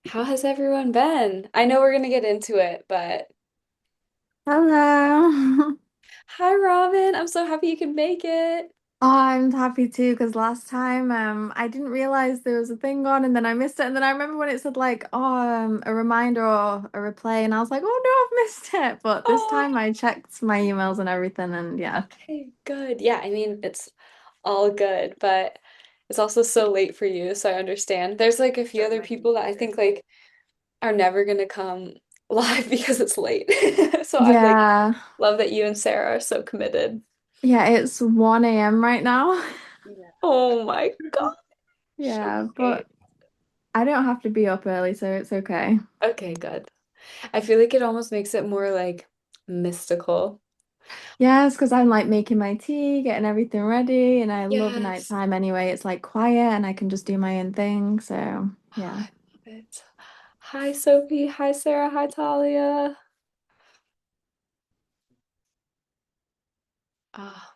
How has everyone been? I know we're gonna get into it, but Hello. hi, Robin. I'm so happy you could make it. Oh, I'm happy too because last time I didn't realize there was a thing on and then I missed it and then I remember when it said like a reminder or a replay and I was like, oh no, I've missed it. But this Oh, time I checked my emails and everything and yeah. okay, good. Yeah, I mean, it's all good, but it's also so late for you, so I understand. There's like a few other people that I think like are never gonna come live because it's late. So I'm like, Yeah. love that you and Sarah are so committed. Yeah, it's 1 a.m. right now. Oh my God. Yeah, Okay. but I don't have to be up early, so it's okay. Okay, good. I feel like it almost makes it more like mystical. Yeah, it's because I'm like making my tea, getting everything ready, and I love Yes. nighttime anyway. It's like quiet and I can just do my own thing. So, yeah. I love it. Hi, Sophie. Hi, Sarah. Hi, Talia. Ah,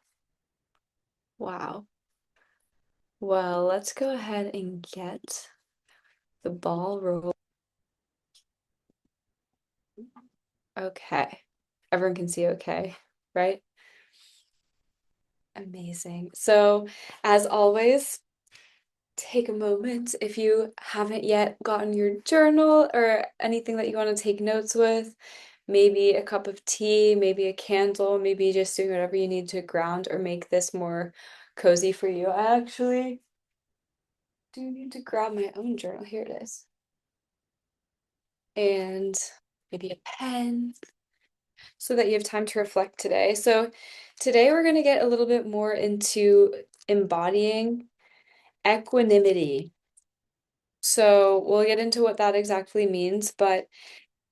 wow. Well, let's go ahead and get the ball rolling. Okay. Everyone can see okay, right? Amazing. So, as always, take a moment if you haven't yet gotten your journal or anything that you want to take notes with. Maybe a cup of tea, maybe a candle, maybe just doing whatever you need to ground or make this more cozy for you. I actually do need to grab my own journal. Here it is. And maybe a pen so that you have time to reflect today. So, today we're going to get a little bit more into embodying equanimity. So, we'll get into what that exactly means, but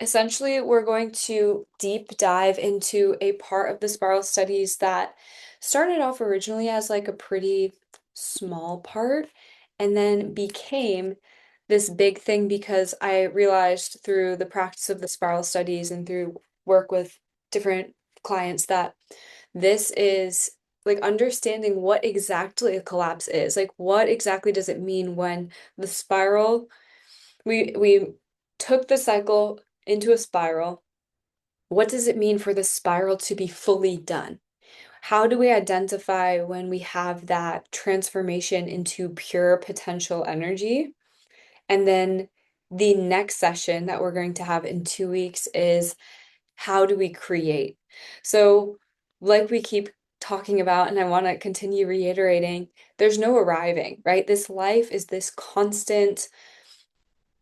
essentially, we're going to deep dive into a part of the spiral studies that started off originally as like a pretty small part and then became this big thing because I realized through the practice of the spiral studies and through work with different clients that this is like understanding what exactly a collapse is. Like, what exactly does it mean when the spiral we took the cycle into a spiral. What does it mean for the spiral to be fully done? How do we identify when we have that transformation into pure potential energy? And then the next session that we're going to have in 2 weeks is how do we create? So, like we keep talking about, and I want to continue reiterating, there's no arriving, right? This life is this constant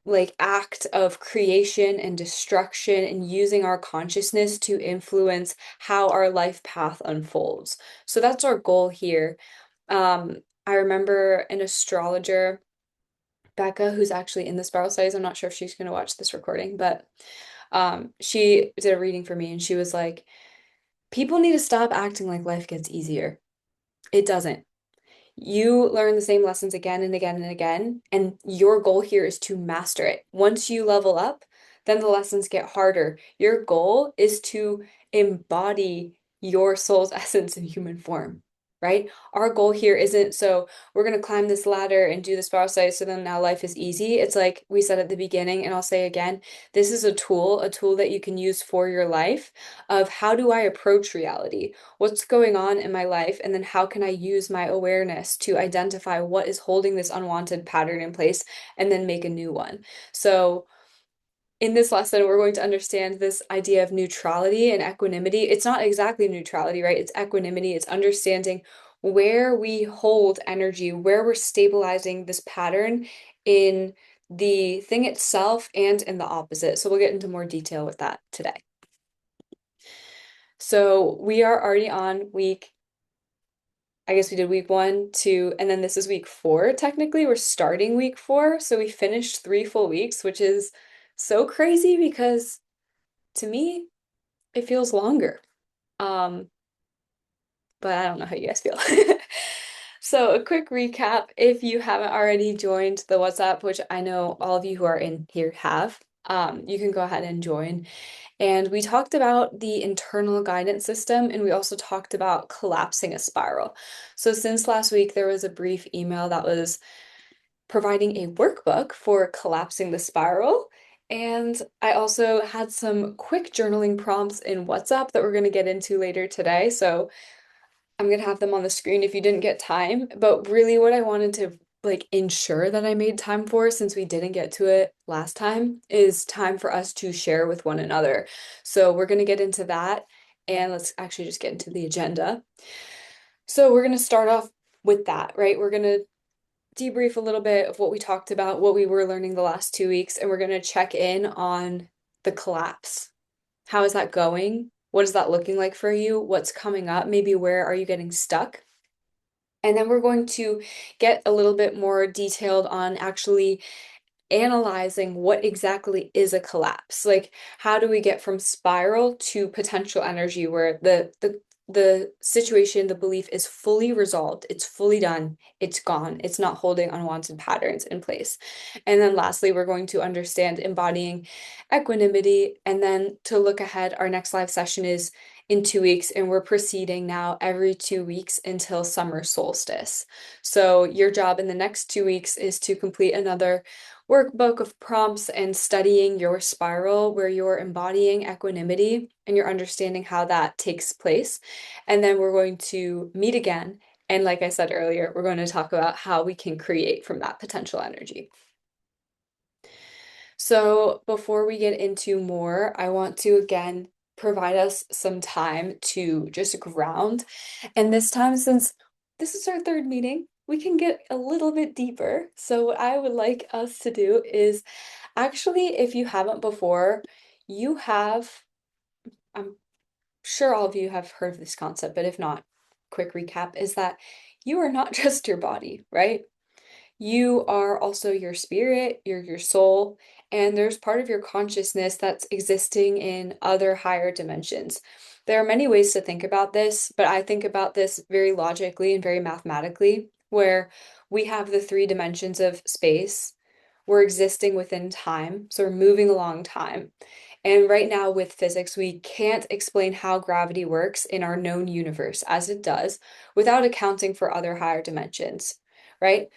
like act of creation and destruction and using our consciousness to influence how our life path unfolds. So that's our goal here. I remember an astrologer, Becca, who's actually in the spiral studies. I'm not sure if she's going to watch this recording, but she did a reading for me and she was like, people need to stop acting like life gets easier. It doesn't. You learn the same lessons again and again and again, and your goal here is to master it. Once you level up, then the lessons get harder. Your goal is to embody your soul's essence in human form, right? Our goal here isn't so we're going to climb this ladder and do the spiral site so then now life is easy. It's like we said at the beginning, and I'll say again, this is a tool that you can use for your life of how do I approach reality? What's going on in my life, and then how can I use my awareness to identify what is holding this unwanted pattern in place and then make a new one. So, in this lesson, we're going to understand this idea of neutrality and equanimity. It's not exactly neutrality, right? It's equanimity, it's understanding where we hold energy, where we're stabilizing this pattern in the thing itself and in the opposite. So, we'll get into more detail with that today. So, we are already on week I guess we did week one, two, and then this is week four. Technically, we're starting week four. So we finished 3 full weeks, which is so crazy because to me, it feels longer. Um, but I don't know how you guys feel. So a quick recap, if you haven't already joined the WhatsApp, which I know all of you who are in here have, you can go ahead and join. And we talked about the internal guidance system, and we also talked about collapsing a spiral. So since last week, there was a brief email that was providing a workbook for collapsing the spiral. And I also had some quick journaling prompts in WhatsApp that we're going to get into later today. So I'm going to have them on the screen if you didn't get time. But really, what I wanted to like ensure that I made time for, since we didn't get to it last time, is time for us to share with one another. So we're going to get into that. And let's actually just get into the agenda. So we're going to start off with that, right? We're going to debrief a little bit of what we talked about, what we were learning the last 2 weeks, and we're going to check in on the collapse. How is that going? What is that looking like for you? What's coming up? Maybe where are you getting stuck? And then we're going to get a little bit more detailed on actually analyzing what exactly is a collapse. Like, how do we get from spiral to potential energy where the situation, the belief is fully resolved, it's fully done, it's gone, it's not holding unwanted patterns in place. And then lastly, we're going to understand embodying equanimity. And then to look ahead, our next live session is in 2 weeks, and we're proceeding now every 2 weeks until summer solstice. So your job in the next 2 weeks is to complete another workbook of prompts and studying your spiral where you're embodying equanimity and you're understanding how that takes place. And then we're going to meet again. And like I said earlier, we're going to talk about how we can create from that potential energy. So before we get into more, I want to again provide us some time to just ground. And this time, since this is our third meeting, we can get a little bit deeper. So what I would like us to do is actually, if you haven't before, you have, I'm sure all of you have heard of this concept, but if not, quick recap is that you are not just your body, right? You are also your spirit, you're your soul, and there's part of your consciousness that's existing in other higher dimensions. There are many ways to think about this, but I think about this very logically and very mathematically, where we have the three dimensions of space. We're existing within time, so we're moving along time. And right now, with physics, we can't explain how gravity works in our known universe as it does without accounting for other higher dimensions, right?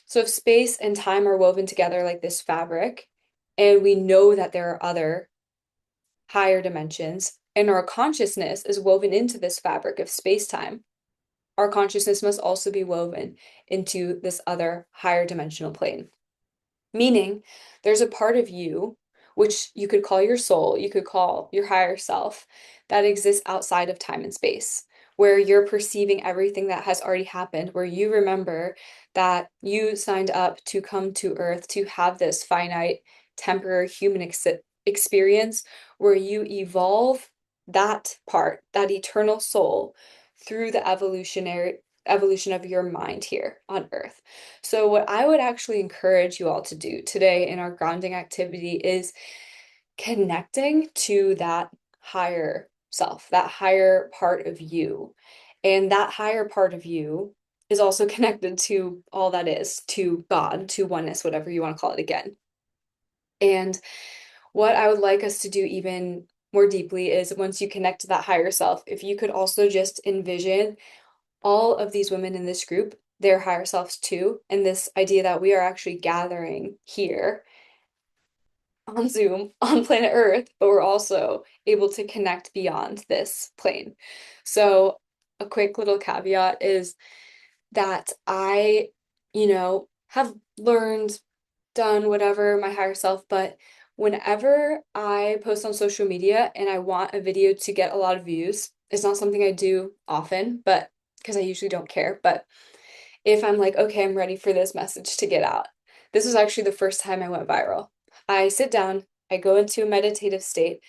So if space and time are woven together like this fabric, and we know that there are other higher dimensions, and our consciousness is woven into this fabric of space-time, our consciousness must also be woven into this other higher dimensional plane. Meaning, there's a part of you, which you could call your soul, you could call your higher self, that exists outside of time and space, where you're perceiving everything that has already happened, where you remember that you signed up to come to Earth to have this finite, temporary human experience, where you evolve that part, that eternal soul, through the evolution of your mind here on Earth. So, what I would actually encourage you all to do today in our grounding activity is connecting to that higher self, that higher part of you. And that higher part of you is also connected to all that is, to God, to oneness, whatever you want to call it again. And what I would like us to do even more deeply is once you connect to that higher self, if you could also just envision all of these women in this group, their higher selves too, and this idea that we are actually gathering here on Zoom on planet Earth, but we're also able to connect beyond this plane. So, a quick little caveat is that I have learned, done whatever my higher self, but whenever I post on social media and I want a video to get a lot of views, it's not something I do often, but because I usually don't care, but if I'm like, okay, I'm ready for this message to get out. This was actually the first time I went viral. I sit down, I go into a meditative state,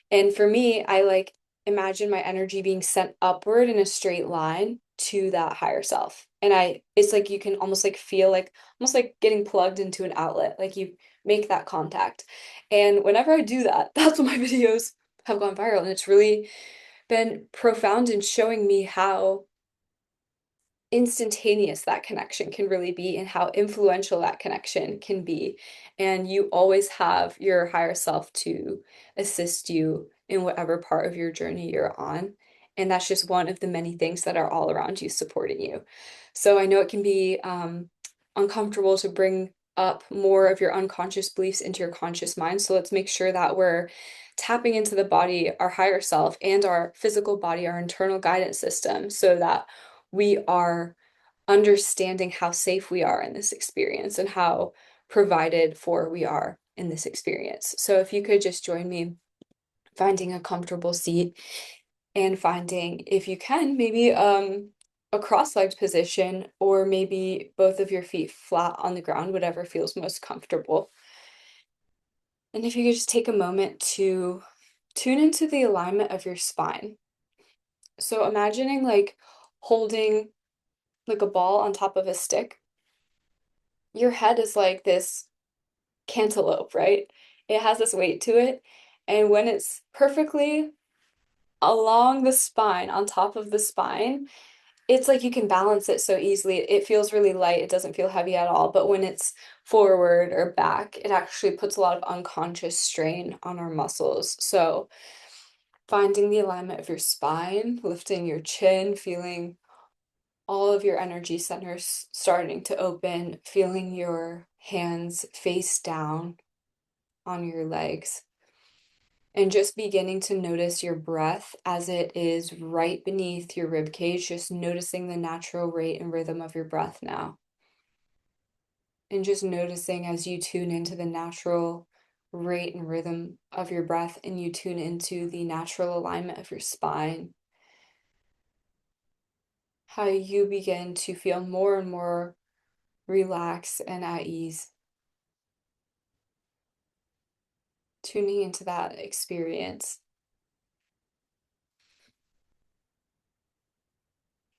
and for me, I like imagine my energy being sent upward in a straight line to that higher self. And it's like you can almost like feel like almost like getting plugged into an outlet, like you make that contact. And whenever I do that, that's when my videos have gone viral. And it's really been profound in showing me how instantaneous that connection can really be and how influential that connection can be. And you always have your higher self to assist you in whatever part of your journey you're on. And that's just one of the many things that are all around you supporting you. So I know it can be uncomfortable to bring up more of your unconscious beliefs into your conscious mind. So let's make sure that we're tapping into the body, our higher self, and our physical body, our internal guidance system, so that we are understanding how safe we are in this experience and how provided for we are in this experience. So if you could just join me finding a comfortable seat and finding, if you can, maybe a cross-legged position, or maybe both of your feet flat on the ground, whatever feels most comfortable. And if you could just take a moment to tune into the alignment of your spine. So imagining like holding like a ball on top of a stick. Your head is like this cantaloupe, right? It has this weight to it. And when it's perfectly along the spine, on top of the spine, it's like you can balance it so easily. It feels really light. It doesn't feel heavy at all. But when it's forward or back, it actually puts a lot of unconscious strain on our muscles. So finding the alignment of your spine, lifting your chin, feeling all of your energy centers starting to open, feeling your hands face down on your legs, and just beginning to notice your breath as it is right beneath your rib cage, just noticing the natural rate and rhythm of your breath now. And just noticing as you tune into the natural rate and rhythm of your breath and you tune into the natural alignment of your spine, how you begin to feel more and more relaxed and at ease. Tuning into that experience.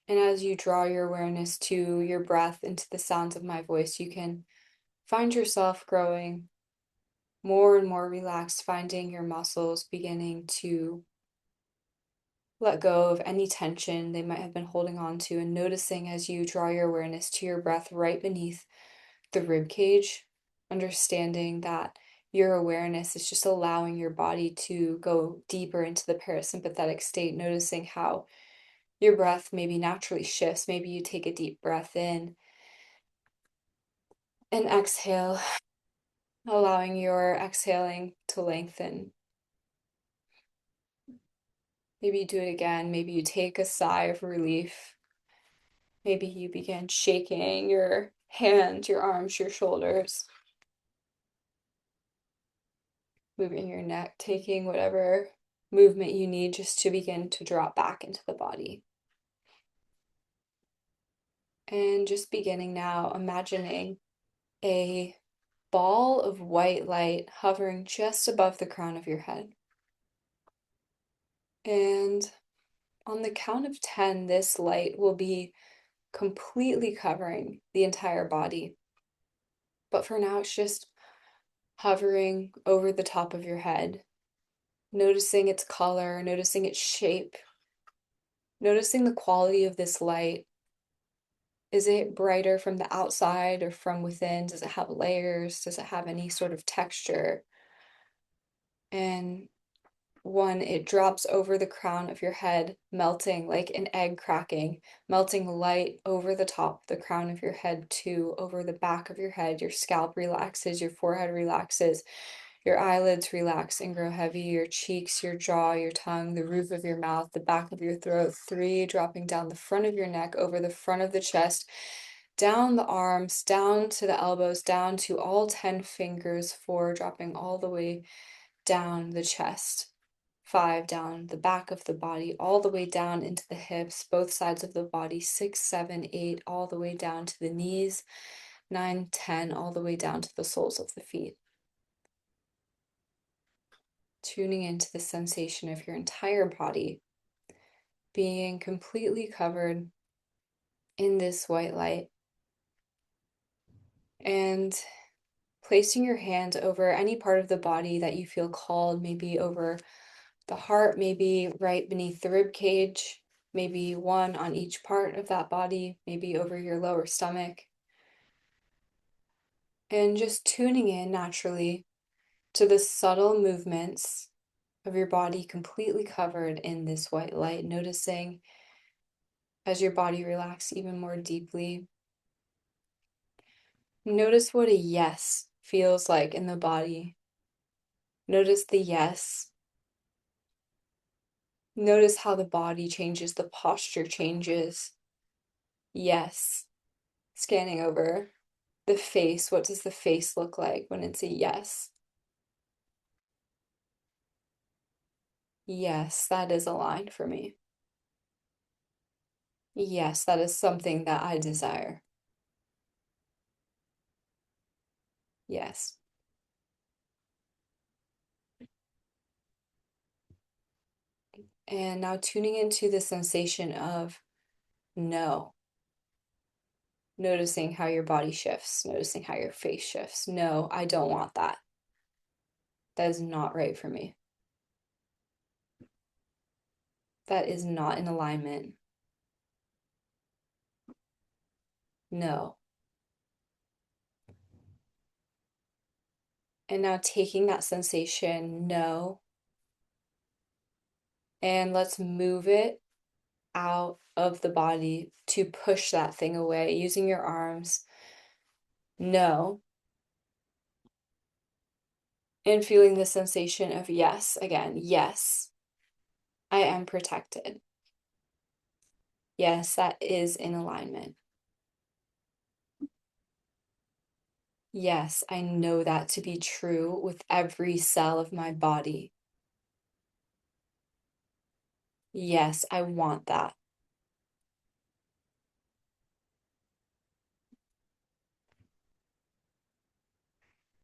And as you draw your awareness to your breath and to the sounds of my voice, you can find yourself growing more and more relaxed, finding your muscles beginning to let go of any tension they might have been holding on to, and noticing as you draw your awareness to your breath right beneath the rib cage, understanding that your awareness is just allowing your body to go deeper into the parasympathetic state, noticing how your breath maybe naturally shifts. Maybe you take a deep breath in and exhale, allowing your exhaling to lengthen. Maybe you do it again. Maybe you take a sigh of relief. Maybe you begin shaking your hands, your arms, your shoulders, moving your neck, taking whatever movement you need just to begin to drop back into the body. And just beginning now, imagining a ball of white light hovering just above the crown of your head. And on the count of 10, this light will be completely covering the entire body. But for now, it's just hovering over the top of your head, noticing its color, noticing its shape, noticing the quality of this light. Is it brighter from the outside or from within? Does it have layers? Does it have any sort of texture? And one, it drops over the crown of your head, melting like an egg cracking, melting light over the top of the crown of your head, two, over the back of your head. Your scalp relaxes, your forehead relaxes, your eyelids relax and grow heavy, your cheeks, your jaw, your tongue, the roof of your mouth, the back of your throat. Three, dropping down the front of your neck, over the front of the chest, down the arms, down to the elbows, down to all 10 fingers. Four, dropping all the way down the chest. Five, down the back of the body, all the way down into the hips, both sides of the body. Six, seven, eight, all the way down to the knees. Nine, 10, all the way down to the soles of the feet. Tuning into the sensation of your entire body being completely covered in this white light, and placing your hand over any part of the body that you feel called, maybe over the heart, maybe right beneath the rib cage, maybe one on each part of that body, maybe over your lower stomach, and just tuning in naturally to the subtle movements of your body completely covered in this white light, noticing as your body relaxes even more deeply, Notice what a yes feels like in the body. Notice the yes. Notice how the body changes, the posture changes. Yes. Scanning over the face. What does the face look like when it's a yes? Yes, that is aligned for me. Yes, that is something that I desire. Yes. And now tuning into the sensation of no. Noticing how your body shifts, noticing how your face shifts. No, I don't want that. That is not right for me. That is not in alignment. No. And now taking that sensation, no, and let's move it out of the body to push that thing away using your arms. No. And feeling the sensation of yes again. Yes, I am protected. Yes, that is in alignment. Yes, I know that to be true with every cell of my body. Yes, I want that.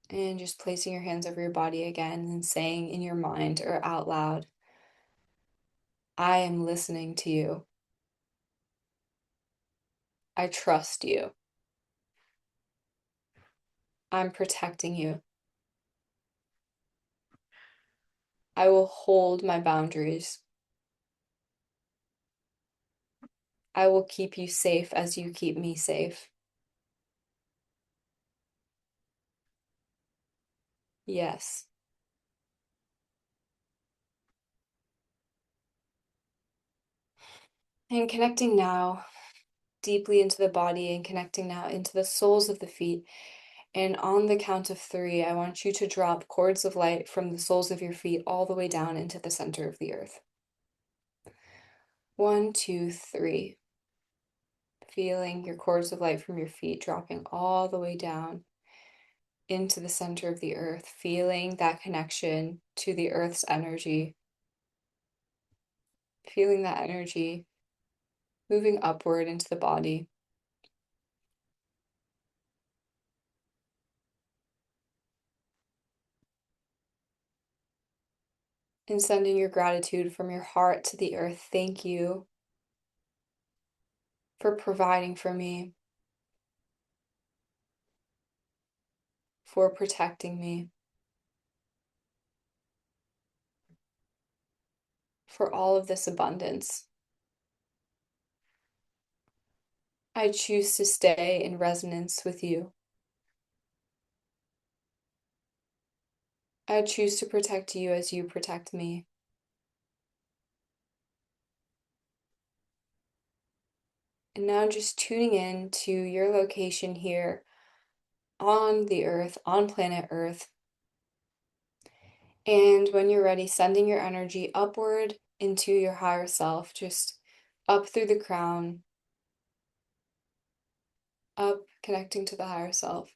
And just placing your hands over your body again and saying in your mind or out loud, I am listening to you. I trust you. I'm protecting you. I will hold my boundaries. I will keep you safe as you keep me safe. Yes. And connecting now deeply into the body and connecting now into the soles of the feet. And on the count of 3, I want you to drop cords of light from the soles of your feet all the way down into the center of the earth. 1, 2, 3. Feeling your cords of light from your feet dropping all the way down into the center of the earth, feeling that connection to the earth's energy, feeling that energy moving upward into the body, and sending your gratitude from your heart to the earth. Thank you for providing for me, for protecting me, for all of this abundance. I choose to stay in resonance with you. I choose to protect you as you protect me. And now just tuning in to your location here on the earth, on planet Earth. And when you're ready, sending your energy upward into your higher self, just up through the crown, up, connecting to the higher self.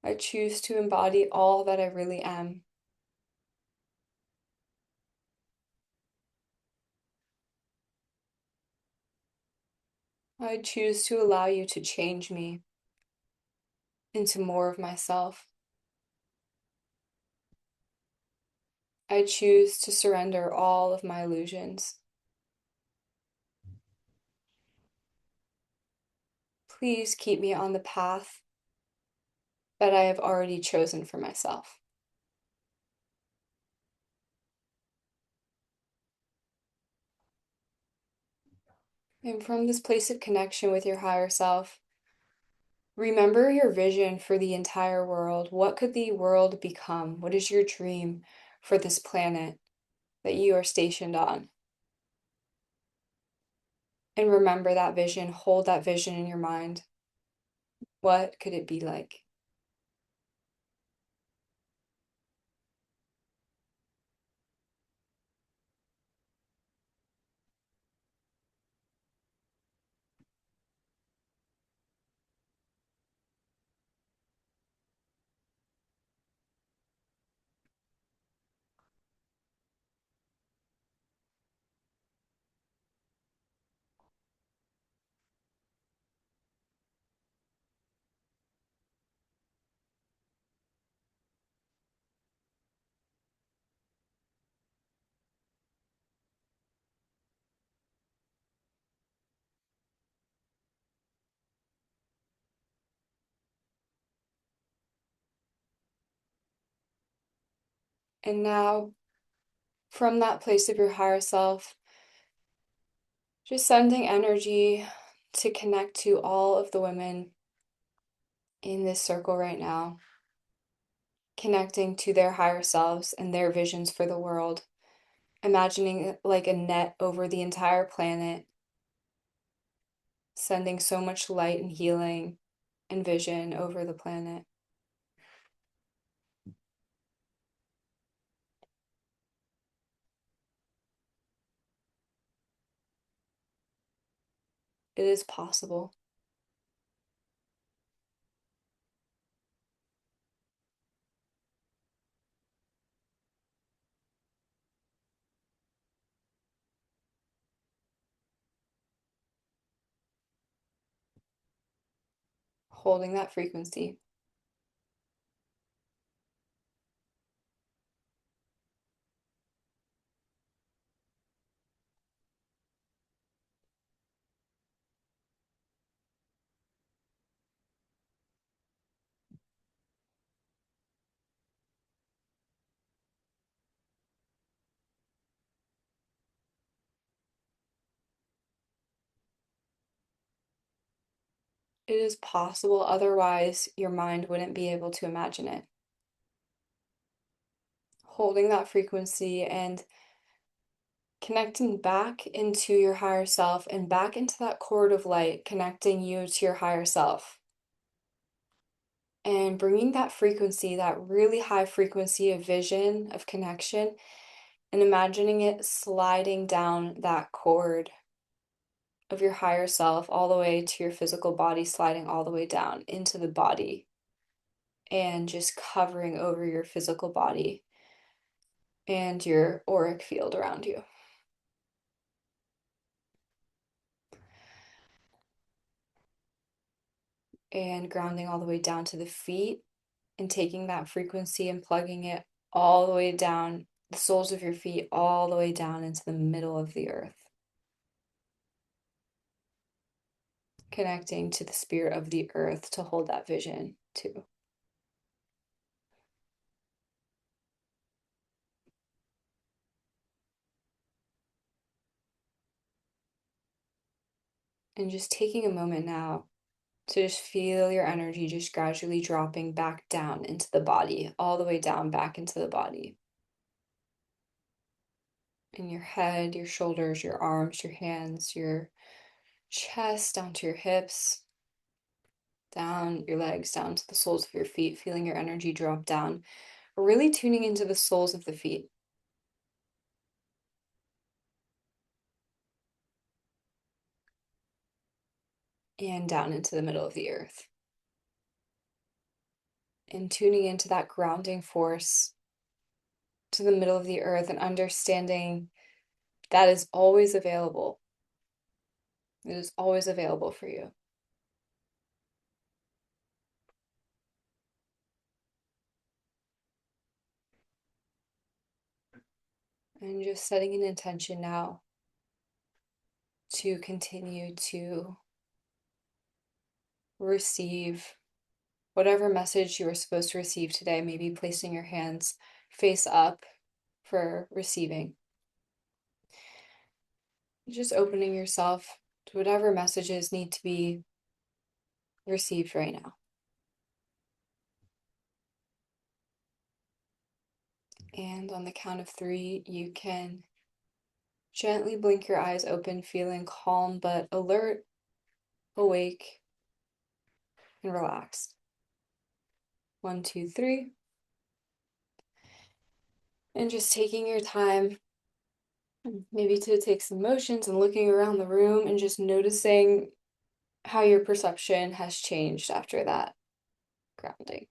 I choose to embody all that I really am. I choose to allow you to change me into more of myself. I choose to surrender all of my illusions. Please keep me on the path that I have already chosen for myself. And from this place of connection with your higher self, remember your vision for the entire world. What could the world become? What is your dream for this planet? that you are stationed on. And remember that vision, hold that vision in your mind. What could it be like? And now, from that place of your higher self, just sending energy to connect to all of the women in this circle right now, connecting to their higher selves and their visions for the world, imagining it like a net over the entire planet, sending so much light and healing and vision over the planet. It is possible. Holding that frequency. It is possible, otherwise, your mind wouldn't be able to imagine it. Holding that frequency and connecting back into your higher self and back into that cord of light, connecting you to your higher self. And bringing that frequency, that really high frequency of vision, of connection, and imagining it sliding down that cord of your higher self all the way to your physical body, sliding all the way down into the body and just covering over your physical body and your auric field around you. And grounding all the way down to the feet and taking that frequency and plugging it all the way down, the soles of your feet, all the way down into the middle of the earth. Connecting to the spirit of the earth to hold that vision too. And just taking a moment now to just feel your energy just gradually dropping back down into the body, all the way down back into the body. In your head, your shoulders, your arms, your hands, your chest, down to your hips, down your legs, down to the soles of your feet, feeling your energy drop down. Really tuning into the soles of the feet and down into the middle of the earth. And tuning into that grounding force to the middle of the earth and understanding that is always available. It is always available for you. And just setting an intention now to continue to receive whatever message you were supposed to receive today, maybe placing your hands face up for receiving. Just opening yourself to whatever messages need to be received right now. And on the count of three, you can gently blink your eyes open, feeling calm but alert, awake, and relaxed. 1, 2, 3. And just taking your time, maybe to take some motions and looking around the room and just noticing how your perception has changed after that grounding.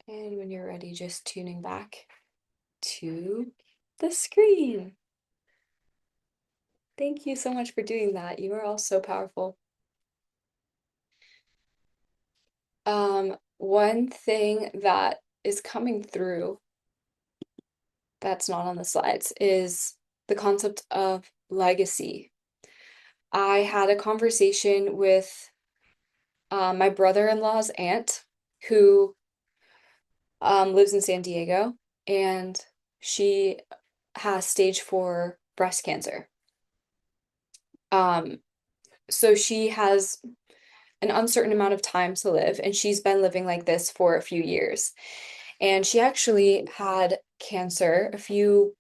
And when you're ready, just tuning back to the screen. Thank you so much for doing that. You are all so powerful. One thing that is coming through that's not on the slides is the concept of legacy. I had a conversation with my brother-in-law's aunt who lives in San Diego, and she has stage 4 breast cancer. Um, so she has an uncertain amount of time to live, and she's been living like this for a few years. And she actually had cancer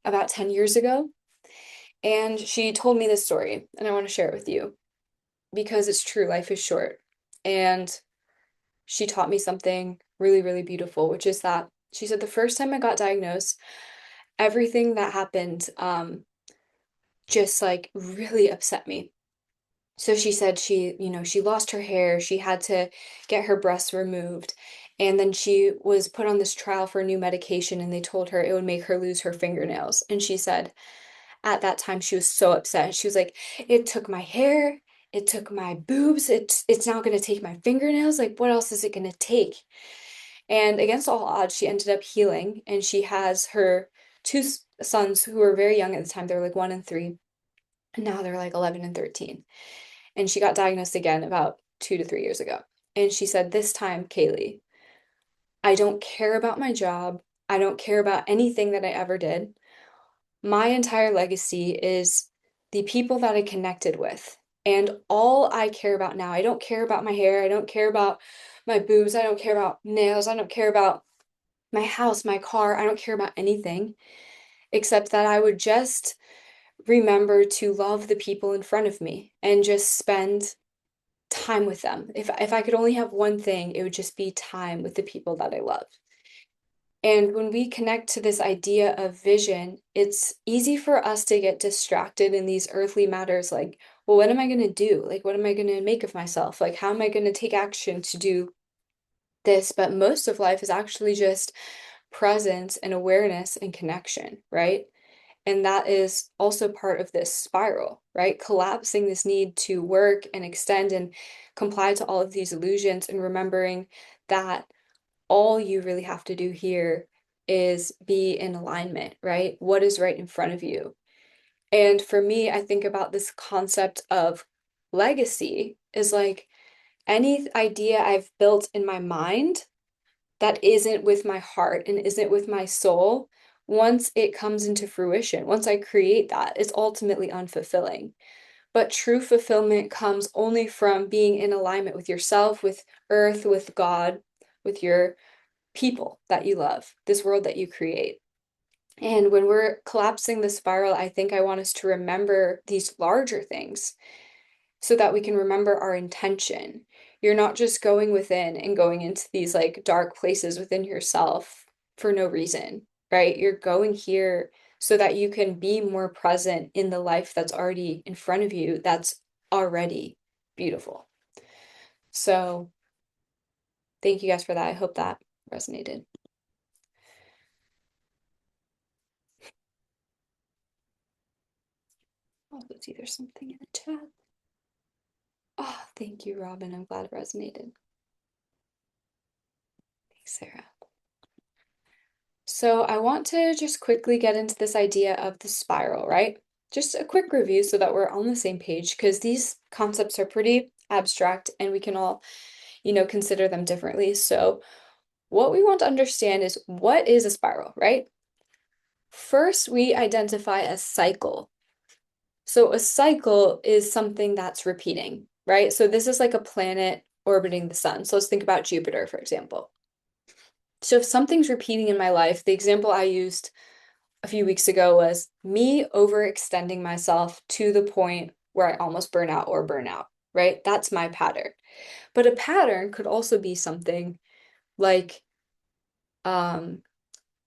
about 10 years ago. And she told me this story, and I want to share it with you because it's true. Life is short. And she taught me something really, really beautiful, which is that she said the first time I got diagnosed, everything that happened just like really upset me. So she said she lost her hair, she had to get her breasts removed, and then she was put on this trial for a new medication, and they told her it would make her lose her fingernails. And she said at that time she was so upset. She was like, "It took my hair, it took my boobs, it's now going to take my fingernails. Like, what else is it going to take?" And against all odds, she ended up healing, and she has her two sons who were very young at the time. They were like 1 and 3, and now they're like 11 and 13. And she got diagnosed again about 2 to 3 years ago. And she said, "This time, Kaylee, I don't care about my job. I don't care about anything that I ever did. My entire legacy is the people that I connected with. And all I care about now, I don't care about my hair. I don't care about my boobs. I don't care about nails. I don't care about my house, my car. I don't care about anything except that I would just remember to love the people in front of me and just spend time with them. If I could only have one thing, it would just be time with the people that I love." And when we connect to this idea of vision, it's easy for us to get distracted in these earthly matters like, well, what am I going to do? Like, what am I going to make of myself? Like, how am I going to take action to do this? But most of life is actually just presence and awareness and connection, right? And that is also part of this spiral, right? Collapsing this need to work and extend and comply to all of these illusions and remembering that all you really have to do here is be in alignment, right? What is right in front of you? And for me, I think about this concept of legacy is like any idea I've built in my mind that isn't with my heart and isn't with my soul, once it comes into fruition, once I create that, it's ultimately unfulfilling. But true fulfillment comes only from being in alignment with yourself, with earth, with God, with your people that you love, this world that you create. And when we're collapsing the spiral, I think I want us to remember these larger things so that we can remember our intention. You're not just going within and going into these like dark places within yourself for no reason, right? You're going here so that you can be more present in the life that's already in front of you, that's already beautiful. So, thank you guys for that. I hope that resonated. Oh, let's see, there's something in the chat. Oh, thank you, Robin. I'm glad it resonated. Thanks, Sarah. So I want to just quickly get into this idea of the spiral, right? Just a quick review so that we're on the same page, because these concepts are pretty abstract and we can all, consider them differently. So what we want to understand is, what is a spiral, right? First, we identify a cycle. So a cycle is something that's repeating, right? So this is like a planet orbiting the sun. So let's think about Jupiter, for example. So if something's repeating in my life, the example I used a few weeks ago was me overextending myself to the point where I almost burn out or burn out, right? That's my pattern. But a pattern could also be something like um,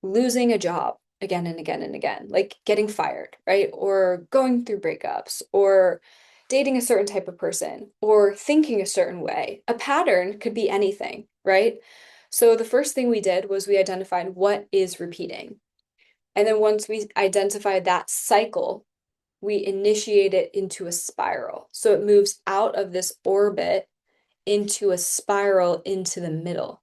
losing a job again and again and again, like getting fired, right? Or going through breakups, or dating a certain type of person, or thinking a certain way. A pattern could be anything, right? So the first thing we did was we identified what is repeating. And then once we identified that cycle, we initiate it into a spiral. So it moves out of this orbit into a spiral into the middle.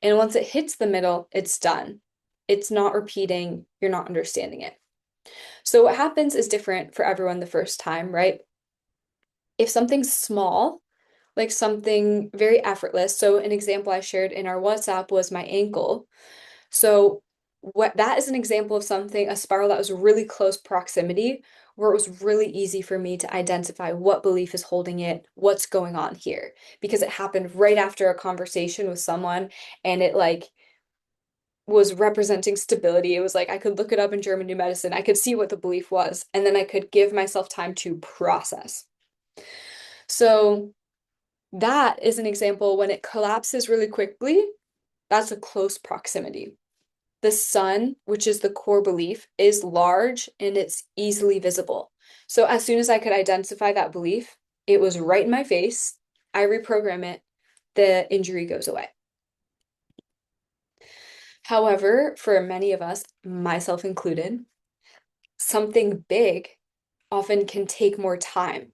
And once it hits the middle, it's done. It's not repeating, you're not understanding it. So what happens is different for everyone the first time, right? If something's small, like something very effortless. So an example I shared in our WhatsApp was my ankle. So what that is an example of something, a spiral that was really close proximity, where it was really easy for me to identify what belief is holding it, what's going on here, because it happened right after a conversation with someone and it like was representing stability. It was like I could look it up in German New Medicine. I could see what the belief was, and then I could give myself time to process. So that is an example when it collapses really quickly, that's a close proximity. The sun, which is the core belief, is large and it's easily visible. So as soon as I could identify that belief, it was right in my face. I reprogram it, the injury goes away. However, for many of us, myself included, something big often can take more time.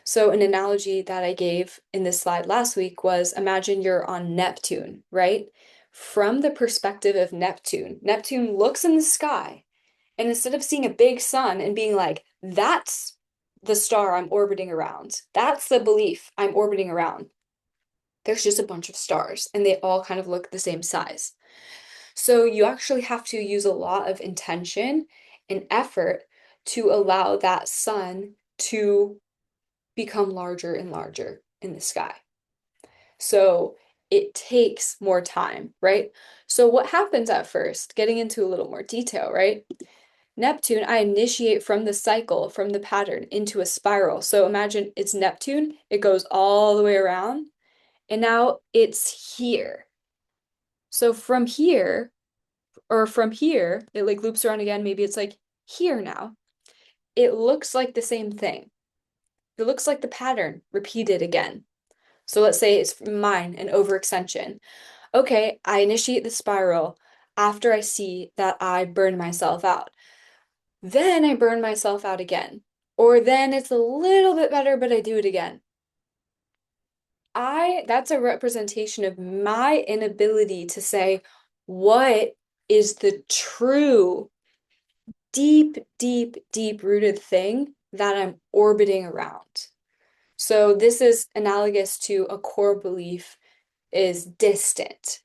So, an analogy that I gave in this slide last week was imagine you're on Neptune, right? From the perspective of Neptune, Neptune looks in the sky, and instead of seeing a big sun and being like, that's the star I'm orbiting around, that's the belief I'm orbiting around, there's just a bunch of stars, and they all kind of look the same size. So you actually have to use a lot of intention and effort to allow that sun to become larger and larger in the sky. So it takes more time, right? So what happens at first, getting into a little more detail, right? Neptune, I initiate from the cycle, from the pattern into a spiral. So imagine it's Neptune, it goes all the way around, and now it's here. So from here, or from here, it like loops around again. Maybe it's like here now. It looks like the same thing. It looks like the pattern repeated again. So let's say it's mine, an overextension. Okay, I initiate the spiral after I see that I burn myself out. Then I burn myself out again. Or then it's a little bit better, but I do it again. That's a representation of my inability to say what is the true deep, deep, deep rooted thing that I'm orbiting around. So this is analogous to a core belief is distant.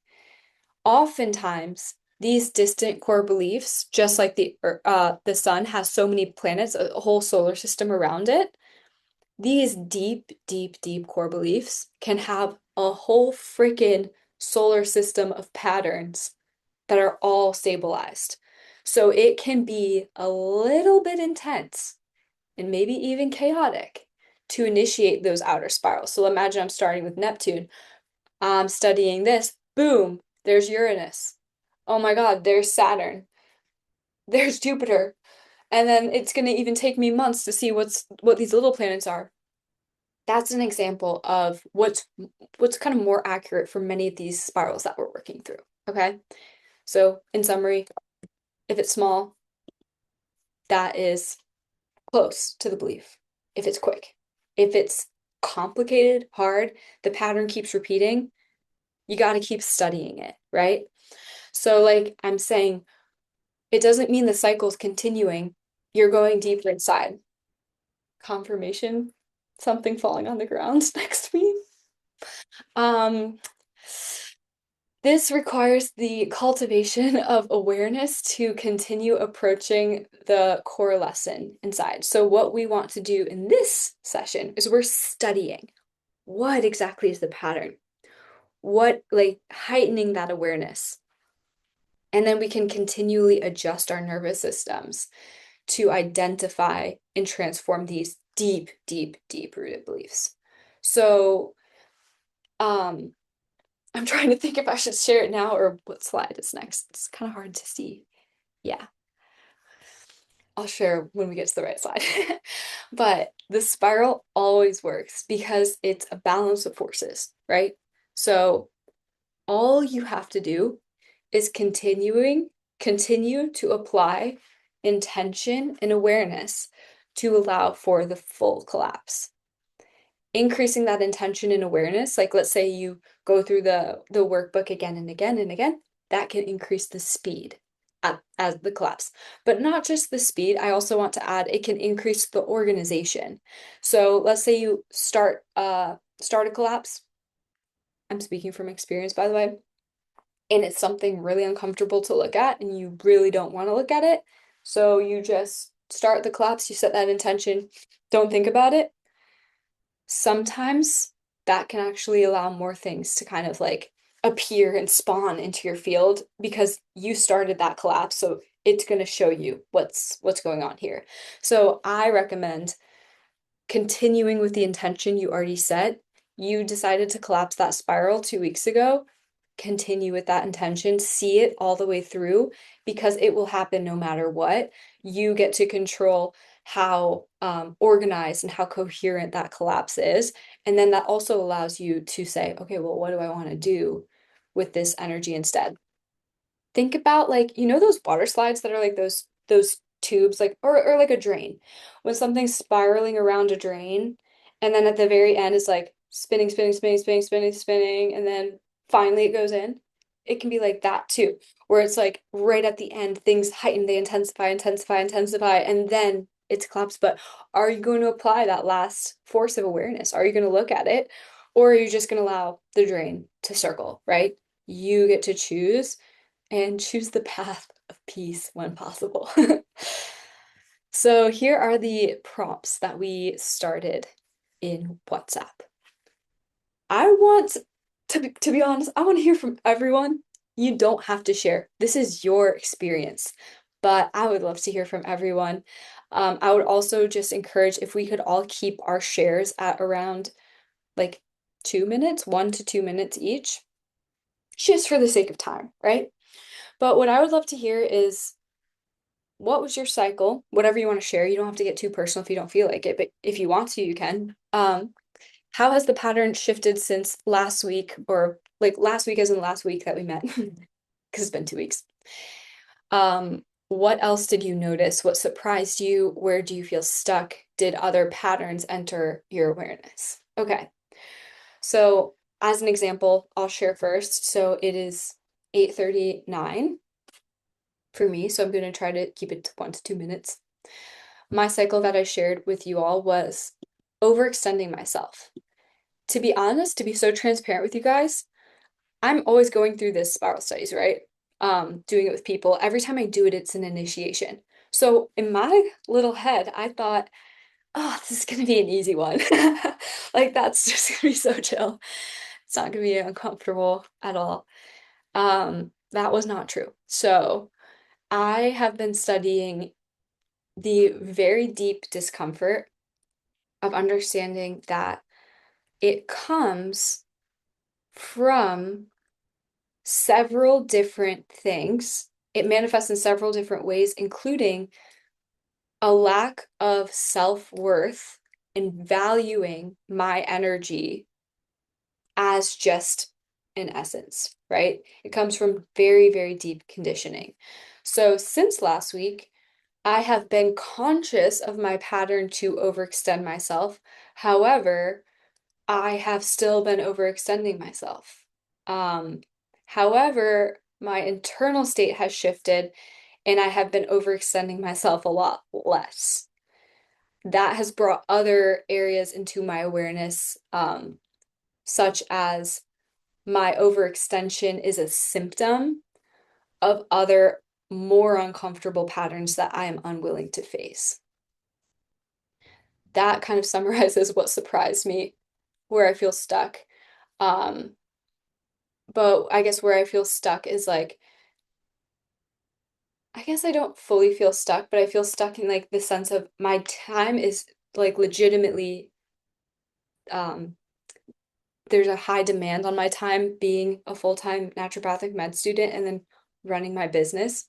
Oftentimes, these distant core beliefs, just like the sun has so many planets, a whole solar system around it, these deep, deep, deep core beliefs can have a whole freaking solar system of patterns that are all stabilized. So it can be a little bit intense and maybe even chaotic to initiate those outer spirals. So imagine I'm starting with Neptune. I'm studying this. Boom, there's Uranus. Oh my God, there's Saturn. There's Jupiter. And then it's going to even take me months to see what these little planets are. That's an example of what's kind of more accurate for many of these spirals that we're working through. Okay? So, in summary, if it's small, that is close to the belief. If it's quick. If it's complicated, hard, the pattern keeps repeating, you got to keep studying it, right? So, like I'm saying, it doesn't mean the cycle's continuing. You're going deeper inside. Confirmation, something falling on the ground next to me. Um, this requires the cultivation of awareness to continue approaching the core lesson inside. So, what we want to do in this session is we're studying. what exactly is the pattern? What, like, heightening that awareness. And then we can continually adjust our nervous systems to identify and transform these deep, deep, deep rooted beliefs. So, um, I'm trying to think if I should share it now or what slide is next. It's kind of hard to see. Yeah, I'll share when we get to the right slide. But the spiral always works because it's a balance of forces, right? So all you have to do is continue to apply intention and awareness to allow for the full collapse. Increasing that intention and awareness, like let's say you go through the workbook again and again and again, that can increase the speed as the collapse. But not just the speed, I also want to add it can increase the organization. So let's say you start a collapse. I'm speaking from experience, by the way, and it's something really uncomfortable to look at, and you really don't want to look at it. So you just start the collapse, you set that intention, don't think about it. Sometimes that can actually allow more things to kind of like appear and spawn into your field because you started that collapse. So it's going to show you what's going on here. So I recommend continuing with the intention you already set. You decided to collapse that spiral 2 weeks ago. Continue with that intention, see it all the way through because it will happen no matter what. You get to control how organized and how coherent that collapse is. And then that also allows you to say, okay, well, what do I want to do with this energy instead? Think about like, you know, those water slides that are like those tubes, like or like a drain. When something's spiraling around a drain, and then at the very end it's like spinning, spinning, spinning, spinning, spinning, spinning, and then finally it goes in. It can be like that too, where it's like right at the end, things heighten, they intensify, intensify, intensify, and then it's collapsed. But are you going to apply that last force of awareness? Are you going to look at it? Or are you just going to allow the drain to circle, right? You get to choose and choose the path of peace when possible. So here are the prompts that we started in WhatsApp. I want to be honest, I want to hear from everyone. You don't have to share. This is your experience, but I would love to hear from everyone. I would also just encourage if we could all keep our shares at around like 2 minutes, 1 to 2 minutes each, just for the sake of time, right? But what I would love to hear is what was your cycle? Whatever you want to share. You don't have to get too personal if you don't feel like it, but if you want to, you can. How has the pattern shifted since last week, or like last week as in last week that we met? Because it's been 2 weeks. What else did you notice? What surprised you? Where do you feel stuck? Did other patterns enter your awareness? Okay. So, as an example, I'll share first. So it is 8:39 for me, so I'm going to try to keep it to 1 to 2 minutes. My cycle that I shared with you all was overextending myself. To be honest, to be so transparent with you guys, I'm always going through this spiral studies, right? Doing it with people. Every time I do it, it's an initiation. So in my little head, I thought, oh, this is gonna be an easy one. Like that's just gonna be so chill. It's not gonna be uncomfortable at all. That was not true. So I have been studying the very deep discomfort of understanding that it comes from several different things. It manifests in several different ways, including a lack of self-worth and valuing my energy as just an essence, right? It comes from very, very deep conditioning. So since last week, I have been conscious of my pattern to overextend myself. However, I have still been overextending myself. Um, However, my internal state has shifted and I have been overextending myself a lot less. That has brought other areas into my awareness, such as my overextension is a symptom of other more uncomfortable patterns that I am unwilling to face. That kind of summarizes what surprised me where I feel stuck. Um, but I guess where I feel stuck is like I guess I don't fully feel stuck, but I feel stuck in like the sense of my time is like legitimately um there's a high demand on my time being a full-time naturopathic med student and then running my business.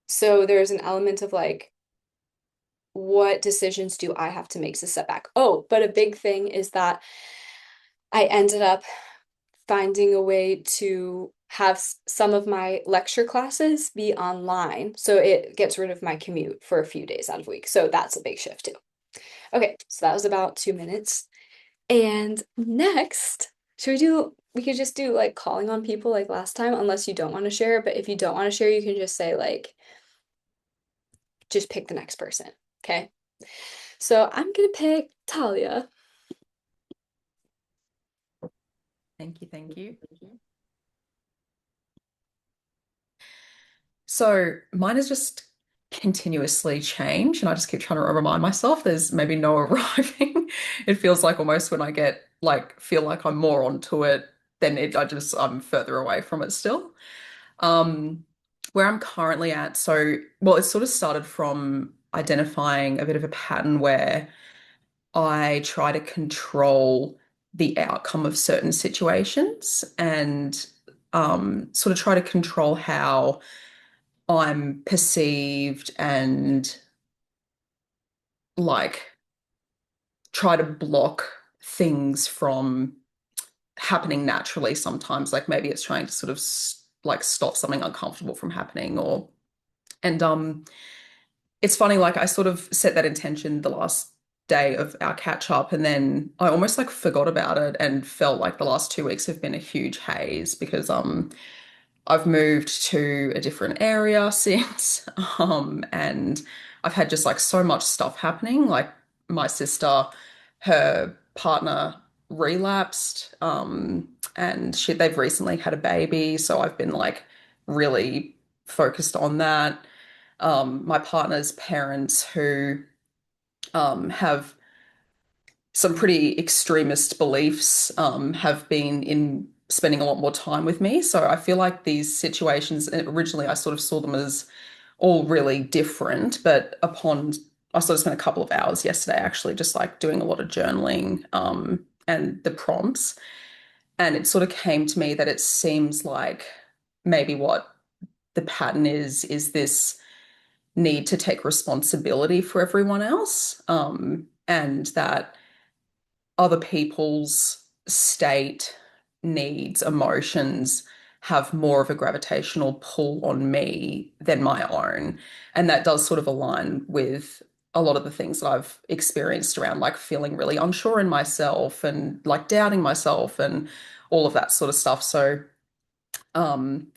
So there's an element of like, what decisions do I have to make to step back? Oh, but a big thing is that I ended up finding a way to have some of my lecture classes be online. So it gets rid of my commute for a few days out of the week. So that's a big shift too. Okay, so that was about 2 minutes. And next, we could just do like calling on people like last time, unless you don't want to share. But if you don't want to share, you can just say like, just pick the next person. Okay. So I'm gonna pick Talia. Thank you, thank you. So mine is just continuously change, and I just keep trying to remind myself there's maybe no arriving. It feels like almost when I get like feel like I'm more onto it, then I'm further away from it still. Um, where I'm currently at, so well, it sort of started from identifying a bit of a pattern where I try to control the outcome of certain situations and sort of try to control how I'm perceived and like try to block things from happening naturally sometimes. Like maybe it's trying to sort of like stop something uncomfortable from happening or and it's funny, like I sort of set that intention the last day of our catch up, and then I almost like forgot about it and felt like the last 2 weeks have been a huge haze because I've moved to a different area since, and I've had just like so much stuff happening. Like my sister, her partner relapsed, and they've recently had a baby, so I've been like really focused on that. My partner's parents, who have some pretty extremist beliefs, have been in spending a lot more time with me. So I feel like these situations, originally I sort of saw them as all really different, but I sort of spent a couple of hours yesterday actually just like doing a lot of journaling, and the prompts. And it sort of came to me that it seems like maybe what the pattern is this need to take responsibility for everyone else, and that other people's state, needs, emotions have more of a gravitational pull on me than my own. And that does sort of align with a lot of the things that I've experienced around like feeling really unsure in myself and like doubting myself and all of that sort of stuff. So, um,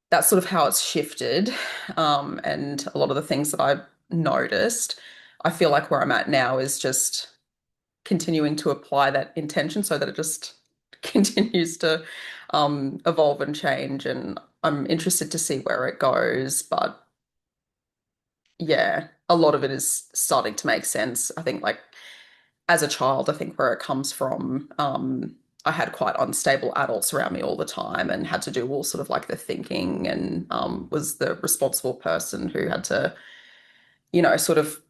that's sort of how it's shifted. And a lot of the things that I've noticed, I feel like where I'm at now is just continuing to apply that intention so that it just continues to evolve and change. And I'm interested to see where it goes. But yeah, a lot of it is starting to make sense. I think, like, as a child, I think where it comes from, I had quite unstable adults around me all the time and had to do all sort of like the thinking and was the responsible person who had to, sort of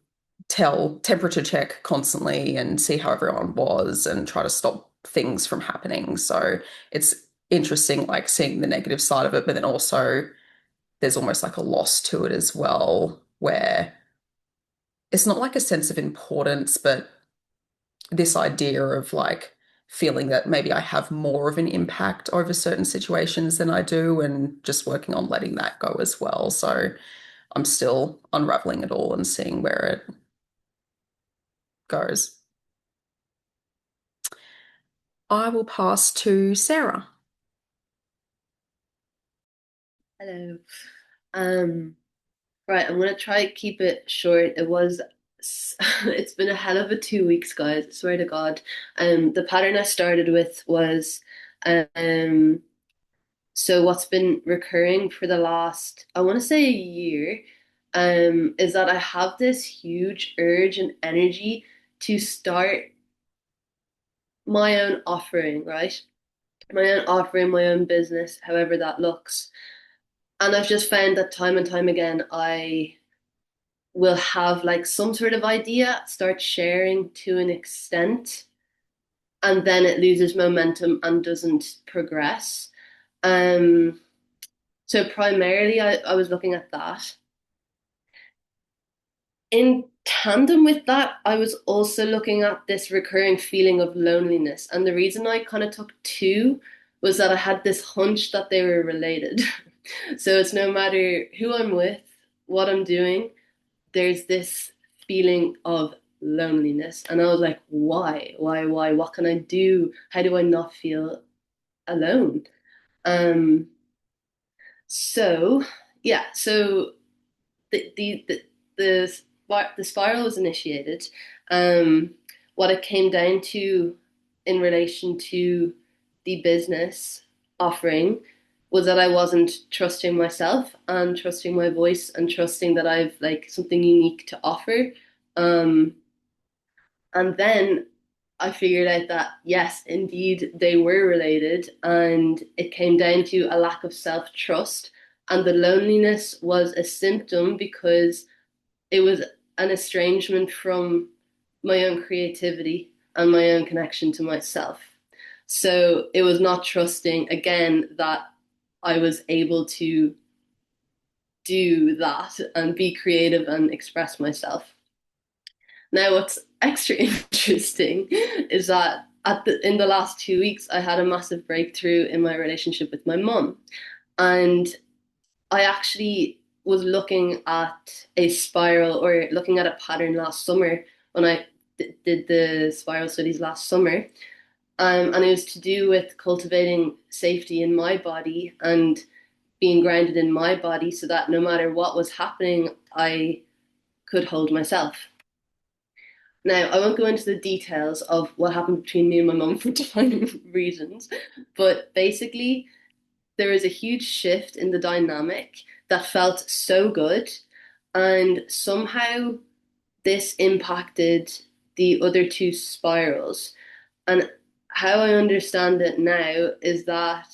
tell temperature check constantly and see how everyone was and try to stop things from happening. So it's interesting, like seeing the negative side of it, but then also there's almost like a loss to it as well, where it's not like a sense of importance, but this idea of like feeling that maybe I have more of an impact over certain situations than I do, and just working on letting that go as well. So I'm still unraveling it all and seeing where it goes. I will pass to Sarah. Hello. Um, right, I'm gonna try to keep it short. It's been a hell of a 2 weeks, guys. I swear to God. The pattern I started with was, um, so what's been recurring for the last, I want to say a year, is that I have this huge urge and energy to start my own offering, right? My own offering, my own business, however that looks. And I've just found that time and time again, I will have like some sort of idea, start sharing to an extent, and then it loses momentum and doesn't progress. Um, so primarily I was looking at that. In tandem with that, I was also looking at this recurring feeling of loneliness. And the reason I kind of took two was that I had this hunch that they were related. So it's no matter who I'm with, what I'm doing, there's this feeling of loneliness. And I was like, why? Why? What can I do? How do I not feel alone? Um, so yeah, so the the the the spiral was initiated. Um, what it came down to in relation to the business offering was that I wasn't trusting myself and trusting my voice and trusting that I've like something unique to offer. Um, and then I figured out that yes, indeed, they were related, and it came down to a lack of self-trust. And the loneliness was a symptom because it was an estrangement from my own creativity and my own connection to myself. So it was not trusting again that I was able to do that and be creative and express myself. Now, what's extra interesting is that in the last 2 weeks, I had a massive breakthrough in my relationship with my mum. And I actually was looking at a spiral or looking at a pattern last summer when I did the spiral studies last summer. And it was to do with cultivating safety in my body and being grounded in my body so that no matter what was happening, I could hold myself. Now, I won't go into the details of what happened between me and my mum for different reasons, but basically, there was a huge shift in the dynamic that felt so good. And somehow this impacted the other two spirals. And how I understand it now is that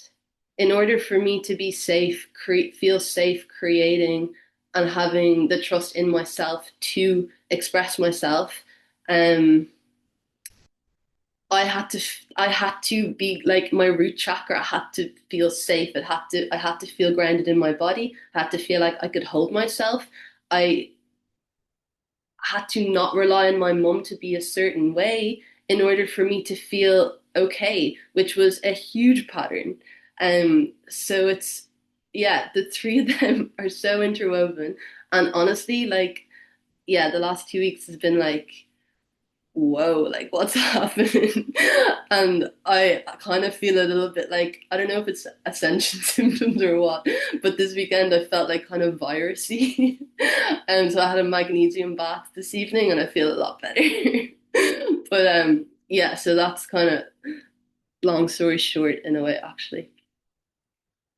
in order for me to be safe, feel safe creating and having the trust in myself to express myself, um, I had to be like my root chakra had to feel safe. I had to feel grounded in my body. I had to feel like I could hold myself. I had to not rely on my mum to be a certain way in order for me to feel okay, which was a huge pattern. So it's yeah, the three of them are so interwoven. And honestly, like yeah, the last 2 weeks has been like whoa, like what's happening? And I kind of feel a little bit like, I don't know if it's ascension symptoms or what, but this weekend I felt like kind of virusy. And so I had a magnesium bath this evening and I feel a lot better. But yeah, so that's kind of long story short in a way, actually.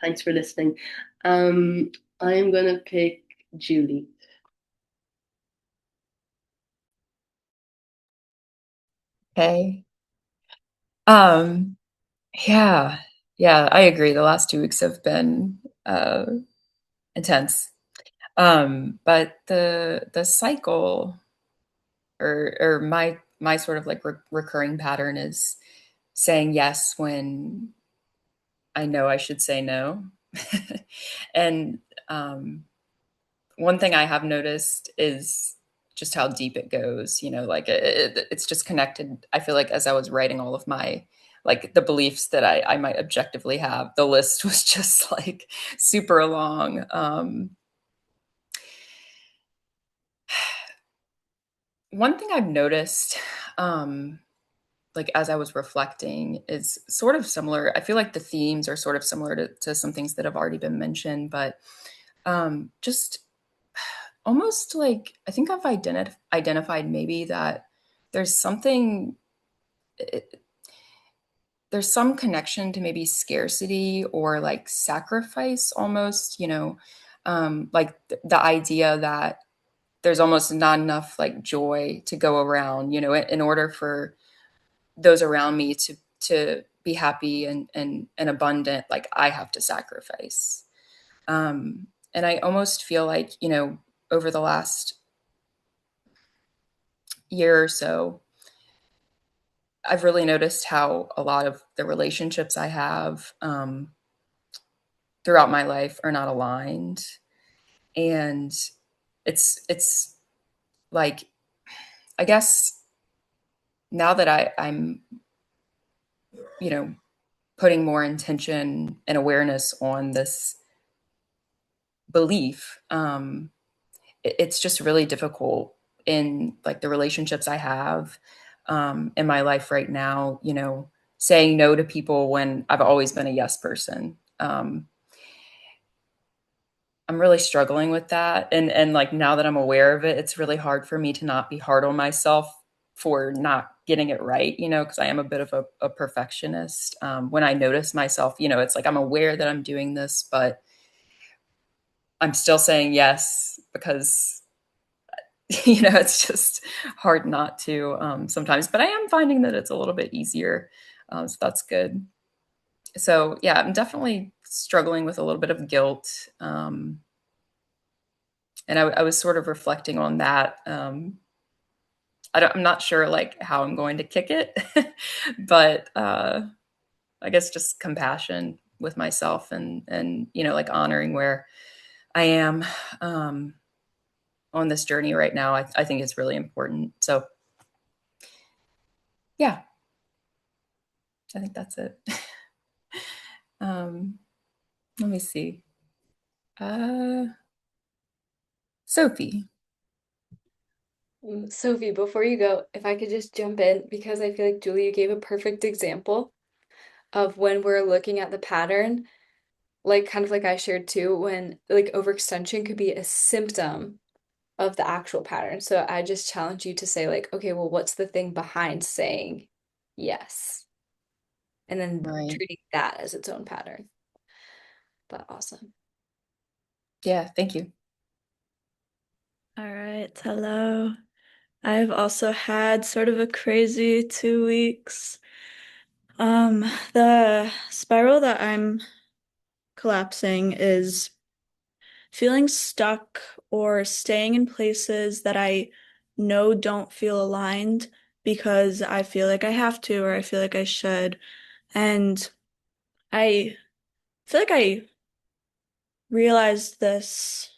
Thanks for listening. Um, I'm gonna pick Julie. Okay. Um, yeah, yeah, I agree. The last 2 weeks have been intense. But the cycle or my sort of like recurring pattern is saying yes when I know I should say no. And one thing I have noticed is just how deep it goes, like it's just connected. I feel like as I was writing all of my like the beliefs that I might objectively have, the list was just like super long. One thing I've noticed, like as I was reflecting, is sort of similar. I feel like the themes are sort of similar to some things that have already been mentioned, but just almost like I think I've identified maybe that there's something, it, there's some connection to maybe scarcity or like sacrifice almost, like the idea that there's almost not enough like joy to go around, in order for those around me to be happy and abundant, like I have to sacrifice. And I almost feel like, over the last year or so, I've really noticed how a lot of the relationships I have throughout my life are not aligned. And it's like, I guess now that I'm, you know, putting more intention and awareness on this belief, it's just really difficult in like the relationships I have in my life right now, saying no to people when I've always been a yes person. I'm really struggling with that. And like now that I'm aware of it, it's really hard for me to not be hard on myself for not getting it right, because I am a bit of a perfectionist. When I notice myself, it's like I'm aware that I'm doing this, but I'm still saying yes because it's just hard not to sometimes. But I am finding that it's a little bit easier, so that's good. So yeah, I'm definitely struggling with a little bit of guilt. And I was sort of reflecting on that. I'm not sure like how I'm going to kick it, but I guess just compassion with myself and like honoring where I am on this journey right now. I think it's really important. So yeah, I think that's it. Let me see. Sophie. Sophie, before you go, if I could just jump in, because I feel like Julie, you gave a perfect example of when we're looking at the pattern, like kind of like I shared too, when like overextension could be a symptom of the actual pattern. So I just challenge you to say like, okay, well, what's the thing behind saying yes? And then Right. treating that as its own pattern. But awesome. Yeah, thank you. All right, hello. I've also had sort of a crazy 2 weeks. The spiral that I'm collapsing is feeling stuck or staying in places that I know don't feel aligned because I feel like I have to or I feel like I should. And I feel like I realized this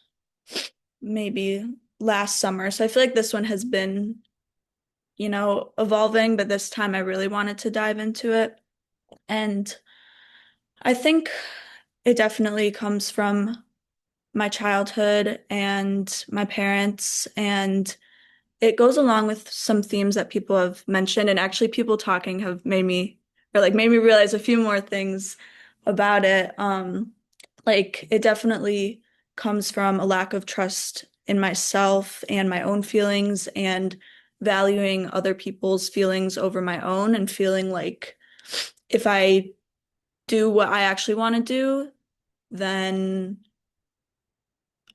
maybe last summer. So I feel like this one has been, evolving, but this time I really wanted to dive into it. And I think it definitely comes from my childhood and my parents, and it goes along with some themes that people have mentioned, and actually people talking have made me realize a few more things about it. Like it definitely comes from a lack of trust in myself and my own feelings and valuing other people's feelings over my own and feeling like if I do what I actually want to do, then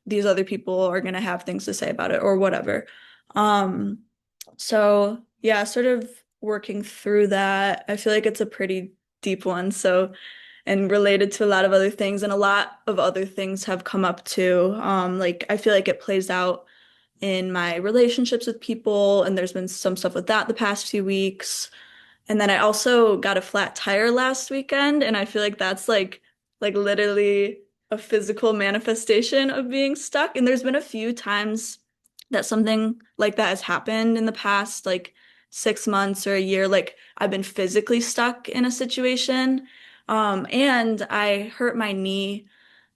these other people are going to have things to say about it or whatever. Um, so yeah, sort of working through that. I feel like it's a pretty deep one. So, and related to a lot of other things, and a lot of other things have come up too. Like I feel like it plays out in my relationships with people, and there's been some stuff with that the past few weeks. And then I also got a flat tire last weekend, and I feel like that's like literally a physical manifestation of being stuck. And there's been a few times that something like that has happened in the past like 6 months or a year. Like I've been physically stuck in a situation. And I hurt my knee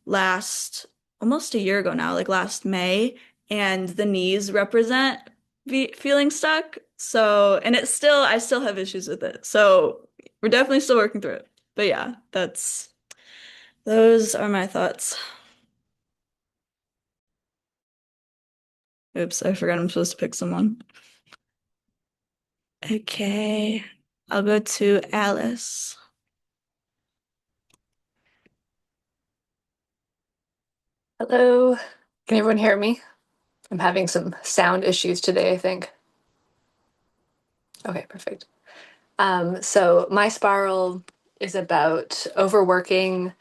last almost a year ago now, like last May, and the knees represent feeling stuck. So, and I still have issues with it. So, we're definitely still working through it. But yeah, those are my thoughts. Oops, I forgot I'm supposed to pick someone. Okay, I'll go to Alice. Hello. Can everyone hear me? I'm having some sound issues today, I think. Okay, perfect. So my spiral is about overworking,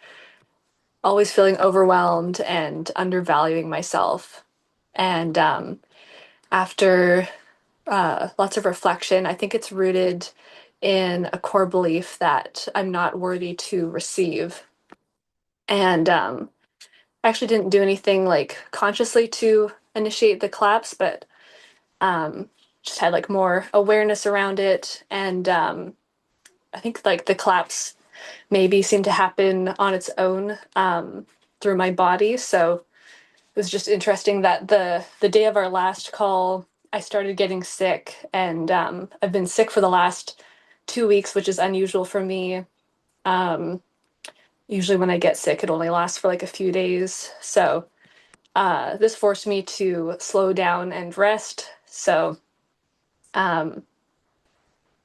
always feeling overwhelmed and undervaluing myself. And after lots of reflection, I think it's rooted in a core belief that I'm not worthy to receive. And I actually didn't do anything like consciously to initiate the collapse, but um, just had like more awareness around it. And I think like the collapse maybe seemed to happen on its own through my body. So it was just interesting that the day of our last call, I started getting sick, and I've been sick for the last 2 weeks, which is unusual for me. Um, Usually, when I get sick, it only lasts for like a few days. So this forced me to slow down and rest. So um,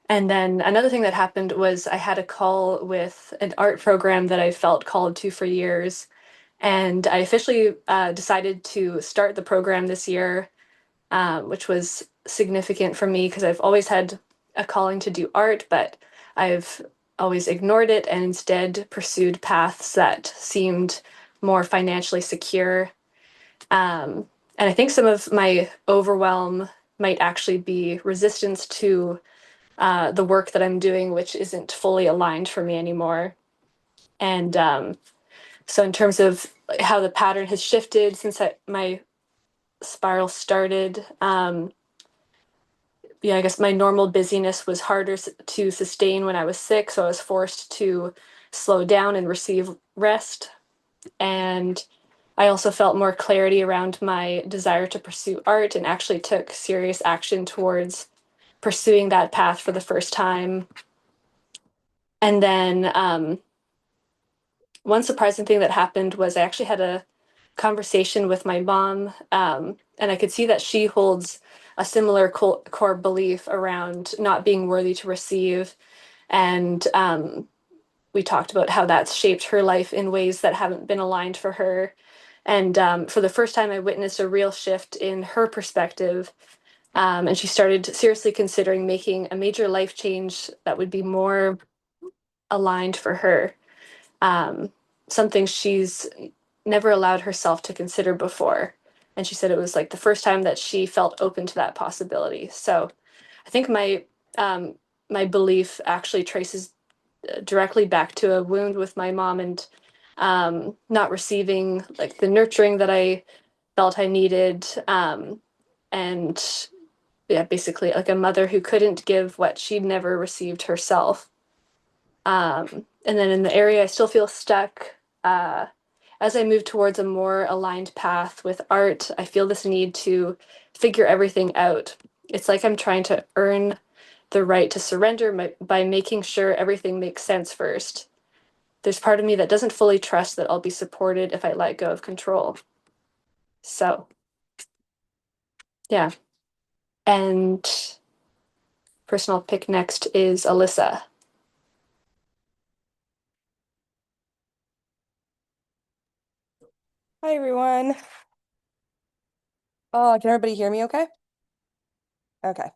and then another thing that happened was I had a call with an art program that I felt called to for years. And I officially decided to start the program this year, which was significant for me because I've always had a calling to do art, but I've always ignored it and instead pursued paths that seemed more financially secure. And I think some of my overwhelm might actually be resistance to the work that I'm doing, which isn't fully aligned for me anymore. And so, in terms of how the pattern has shifted since my spiral started, yeah, I guess my normal busyness was harder to sustain when I was sick. So, I was forced to slow down and receive rest. And I also felt more clarity around my desire to pursue art and actually took serious action towards pursuing that path for the first time. And then one surprising thing that happened was I actually had a conversation with my mom, and I could see that she holds a similar core belief around not being worthy to receive. And we talked about how that's shaped her life in ways that haven't been aligned for her. And for the first time, I witnessed a real shift in her perspective. And she started seriously considering making a major life change that would be more aligned for her, um, something she's never allowed herself to consider before. And she said it was like the first time that she felt open to that possibility. So I think um, my belief actually traces directly back to a wound with my mom and not receiving like the nurturing that I felt I needed. And yeah, basically like a mother who couldn't give what she'd never received herself. And then in the area, I still feel stuck. As I move towards a more aligned path with art, I feel this need to figure everything out. It's like I'm trying to earn the right to surrender by making sure everything makes sense first. There's part of me that doesn't fully trust that I'll be supported if I let go of control. So, yeah. And person I'll pick next is Alyssa. Hi everyone. Oh, can everybody hear me okay? Okay.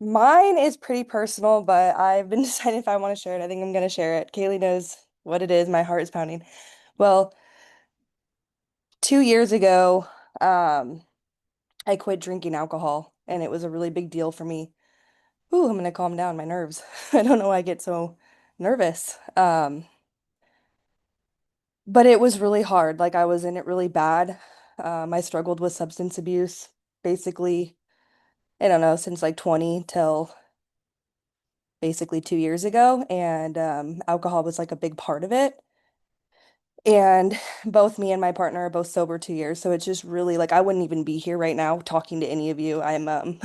Mine is pretty personal, but I've been deciding if I want to share it. I think I'm gonna share it. Kaylee knows what it is. My heart is pounding. Well, 2 years ago, I quit drinking alcohol, and it was a really big deal for me. Ooh, I'm gonna calm down my nerves. I don't know why I get so nervous. But it was really hard. Like I was in it really bad. I struggled with substance abuse, basically, I don't know, since like 20 till basically 2 years ago, and alcohol was like a big part of it. And both me and my partner are both sober 2 years, so it's just really like I wouldn't even be here right now talking to any of you. I'm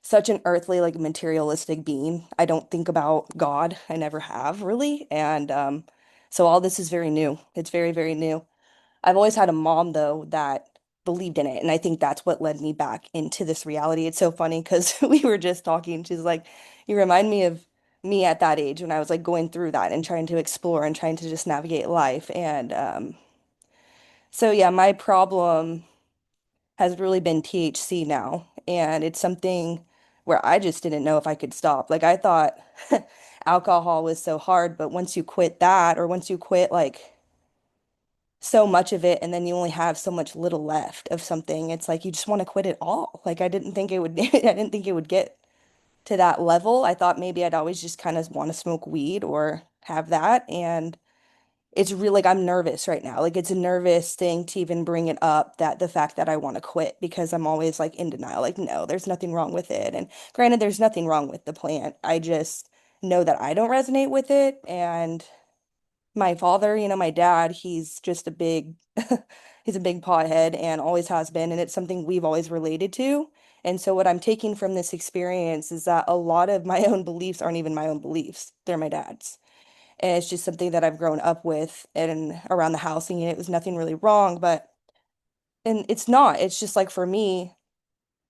such an earthly, like materialistic being. I don't think about God. I never have really, and so all this is very new. It's very, very new. I've always had a mom though that believed in it, and I think that's what led me back into this reality. It's so funny because we were just talking. She's like, "You remind me of me at that age when I was like going through that and trying to explore and trying to just navigate life." And so yeah, my problem has really been THC now, and it's something where I just didn't know if I could stop. Like I thought alcohol was so hard, but once you quit that, or once you quit like so much of it and then you only have so much little left of something, it's like you just want to quit it all. Like I didn't think it would I didn't think it would get to that level. I thought maybe I'd always just kind of want to smoke weed or have that. And it's really like I'm nervous right now. Like it's a nervous thing to even bring it up, that the fact that I want to quit, because I'm always like in denial, like, no, there's nothing wrong with it. And granted, there's nothing wrong with the plant. I just know that I don't resonate with it. And my father, my dad, he's just a big, he's a big pothead and always has been. And it's something we've always related to. And so what I'm taking from this experience is that a lot of my own beliefs aren't even my own beliefs. They're my dad's. And it's just something that I've grown up with and around the house, and it was nothing really wrong, and it's not. It's just like for me,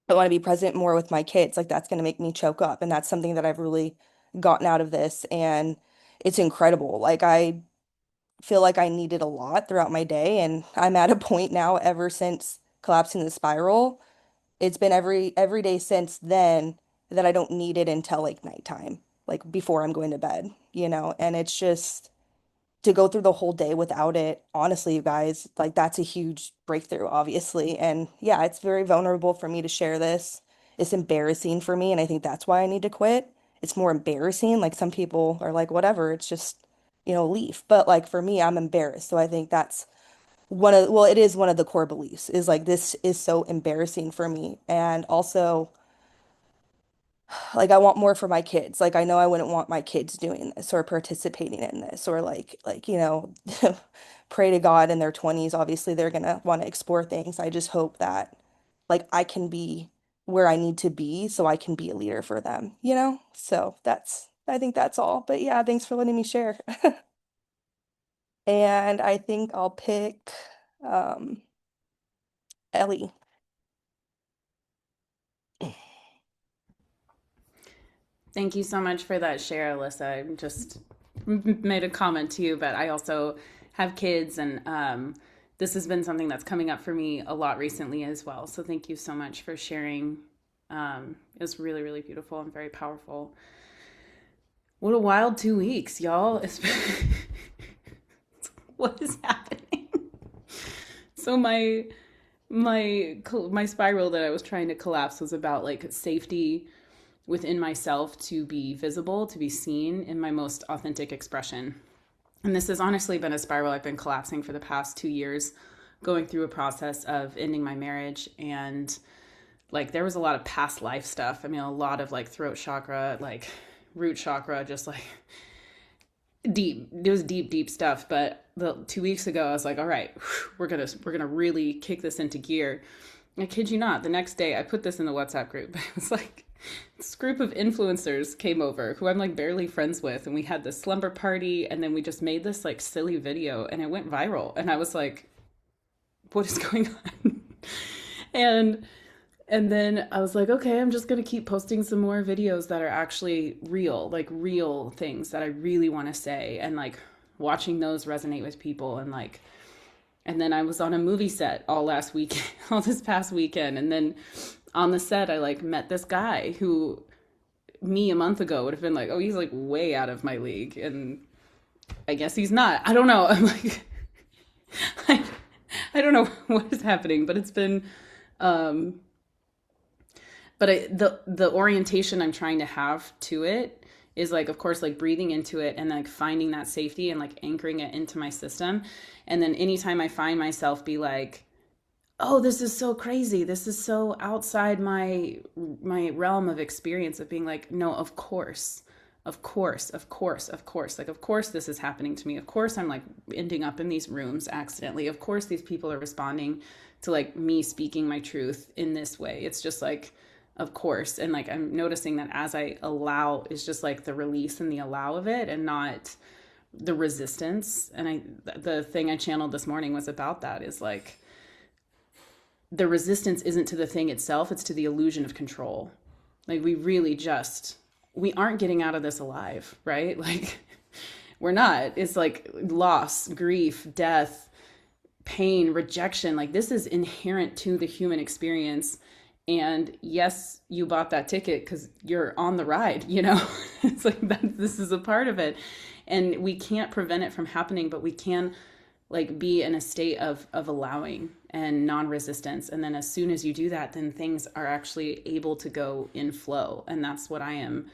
I want to be present more with my kids. Like that's going to make me choke up. And that's something that I've really gotten out of this. And it's incredible. Like I feel like I need it a lot throughout my day. And I'm at a point now, ever since collapsing the spiral, it's been every day since then that I don't need it until like nighttime, like before I'm going to bed. And it's just to go through the whole day without it, honestly, you guys, like that's a huge breakthrough, obviously. And yeah, it's very vulnerable for me to share this. It's embarrassing for me, and I think that's why I need to quit. It's more embarrassing. Like some people are like, whatever, it's just, leave. But like for me, I'm embarrassed. So I think that's well, it is one of the core beliefs is like this is so embarrassing for me. And also, like I want more for my kids. Like I know I wouldn't want my kids doing this or participating in this or pray to God in their 20s. Obviously, they're gonna want to explore things. I just hope that like I can be where I need to be so I can be a leader for them. So I think that's all. But yeah, thanks for letting me share. And I think I'll pick um Ellie. Thank you so much for that share, Alyssa. I just made a comment to you, but I also have kids, and this has been something that's coming up for me a lot recently as well. So thank you so much for sharing. It was really, really beautiful and very powerful. What a wild 2 weeks, y'all. What is happening? So my spiral that I was trying to collapse was about like safety within myself to be visible, to be seen in my most authentic expression. And this has honestly been a spiral I've been collapsing for the past 2 years, going through a process of ending my marriage. And like there was a lot of past life stuff. I mean, a lot of like throat chakra, like root chakra, just like deep. It was deep, deep stuff. But 2 weeks ago, I was like, all right, we're gonna really kick this into gear. I kid you not, the next day I put this in the WhatsApp group. It was like this group of influencers came over who I'm like barely friends with, and we had this slumber party, and then we just made this like silly video, and it went viral. And I was like, what is going on? and and then I was like, okay, I'm just gonna keep posting some more videos that are actually real, like real things that I really want to say, and like watching those resonate with people. And then I was on a movie set all last week, all this past weekend. And then on the set, I like met this guy who me a month ago would have been like, oh, he's like way out of my league. And I guess he's not. I don't know. I'm like, I don't know what is happening, but it's been, the orientation I'm trying to have to it is like, of course, like breathing into it and like finding that safety and like anchoring it into my system. And then anytime I find myself be like, oh, this is so crazy, this is so outside my realm of experience, of being like, no, of course, of course, of course, of course, like of course this is happening to me, of course I'm like ending up in these rooms accidentally, of course these people are responding to like me speaking my truth in this way. It's just like, of course. And like I'm noticing that as I allow, is just like the release and the allow of it, and not the resistance. And the thing I channeled this morning was about that, is like the resistance isn't to the thing itself, it's to the illusion of control. Like we aren't getting out of this alive, right? Like we're not. It's like loss, grief, death, pain, rejection. Like this is inherent to the human experience. And yes, you bought that ticket because you're on the ride, you know? It's like this is a part of it. And we can't prevent it from happening, but we can like be in a state of allowing and non-resistance. And then as soon as you do that, then things are actually able to go in flow. And that's what I am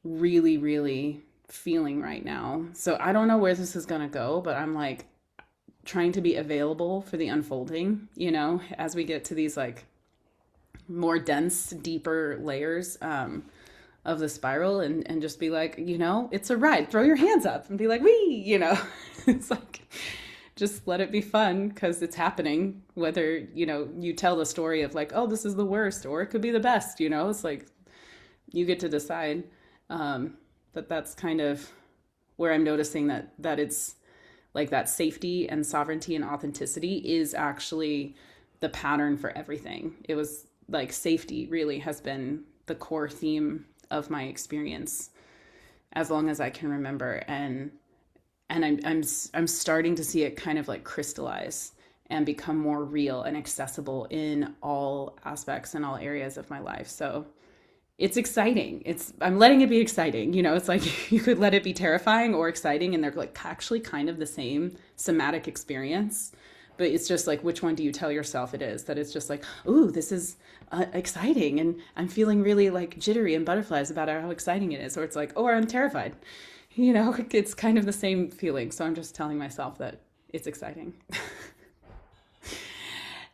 really, really feeling right now. So I don't know where this is going to go, but I'm like trying to be available for the unfolding, you know, as we get to these like more dense, deeper layers of the spiral, and just be like, you know, it's a ride. Throw your hands up and be like, wee, you know, it's like, just let it be fun because it's happening. Whether, you know, you tell the story of like, oh, this is the worst, or it could be the best, you know, it's like you get to decide. But that's kind of where I'm noticing that it's like that safety and sovereignty and authenticity is actually the pattern for everything. It was like safety really has been the core theme of my experience as long as I can remember, and I'm starting to see it kind of like crystallize and become more real and accessible in all aspects and all areas of my life. So it's exciting. I'm letting it be exciting. You know, it's like you could let it be terrifying or exciting, and they're like actually kind of the same somatic experience. But it's just like, which one do you tell yourself it is? That it's just like, ooh, this is exciting, and I'm feeling really like jittery and butterflies about how exciting it is. Or it's like, oh, I'm terrified. You know, it's kind of the same feeling. So I'm just telling myself that it's exciting.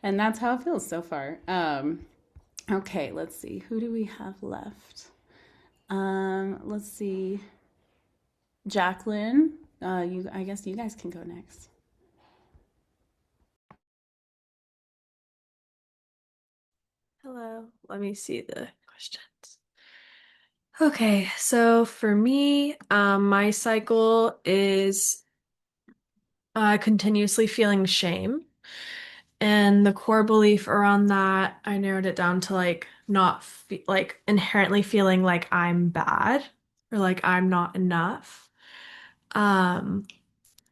And that's how it feels so far. Okay, let's see. Who do we have left? Let's see. Jacqueline, I guess you guys can go next. Hello. Let me see the questions. Okay, so for me, my cycle is continuously feeling shame. And the core belief around that, I narrowed it down to like not fe like inherently feeling like I'm bad or like I'm not enough. Um,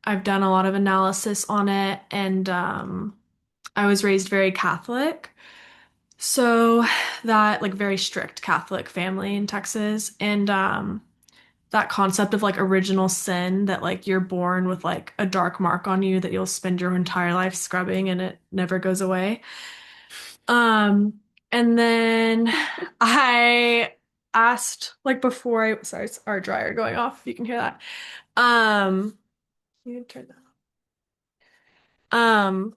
I've done a lot of analysis on it, and I was raised very Catholic. So that like very strict Catholic family in Texas, and that concept of like original sin, that like you're born with like a dark mark on you that you'll spend your entire life scrubbing and it never goes away. And then I asked like before sorry, it's our dryer going off, if you can hear that. You can turn that off.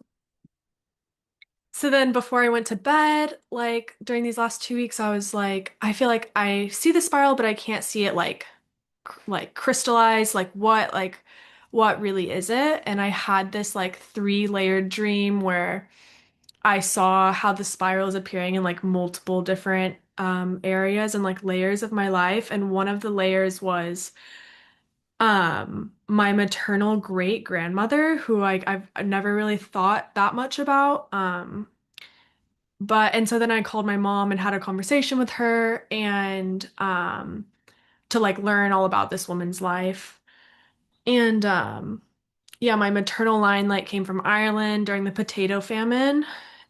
So then before I went to bed, like during these last 2 weeks, I was like, I feel like I see the spiral, but I can't see it like crystallize, like what really is it? And I had this like three-layered dream where I saw how the spiral is appearing in like multiple different areas and like layers of my life. And one of the layers was my maternal great grandmother, who I've never really thought that much about. And so then I called my mom and had a conversation with her, and to like learn all about this woman's life. And yeah, my maternal line like came from Ireland during the potato famine.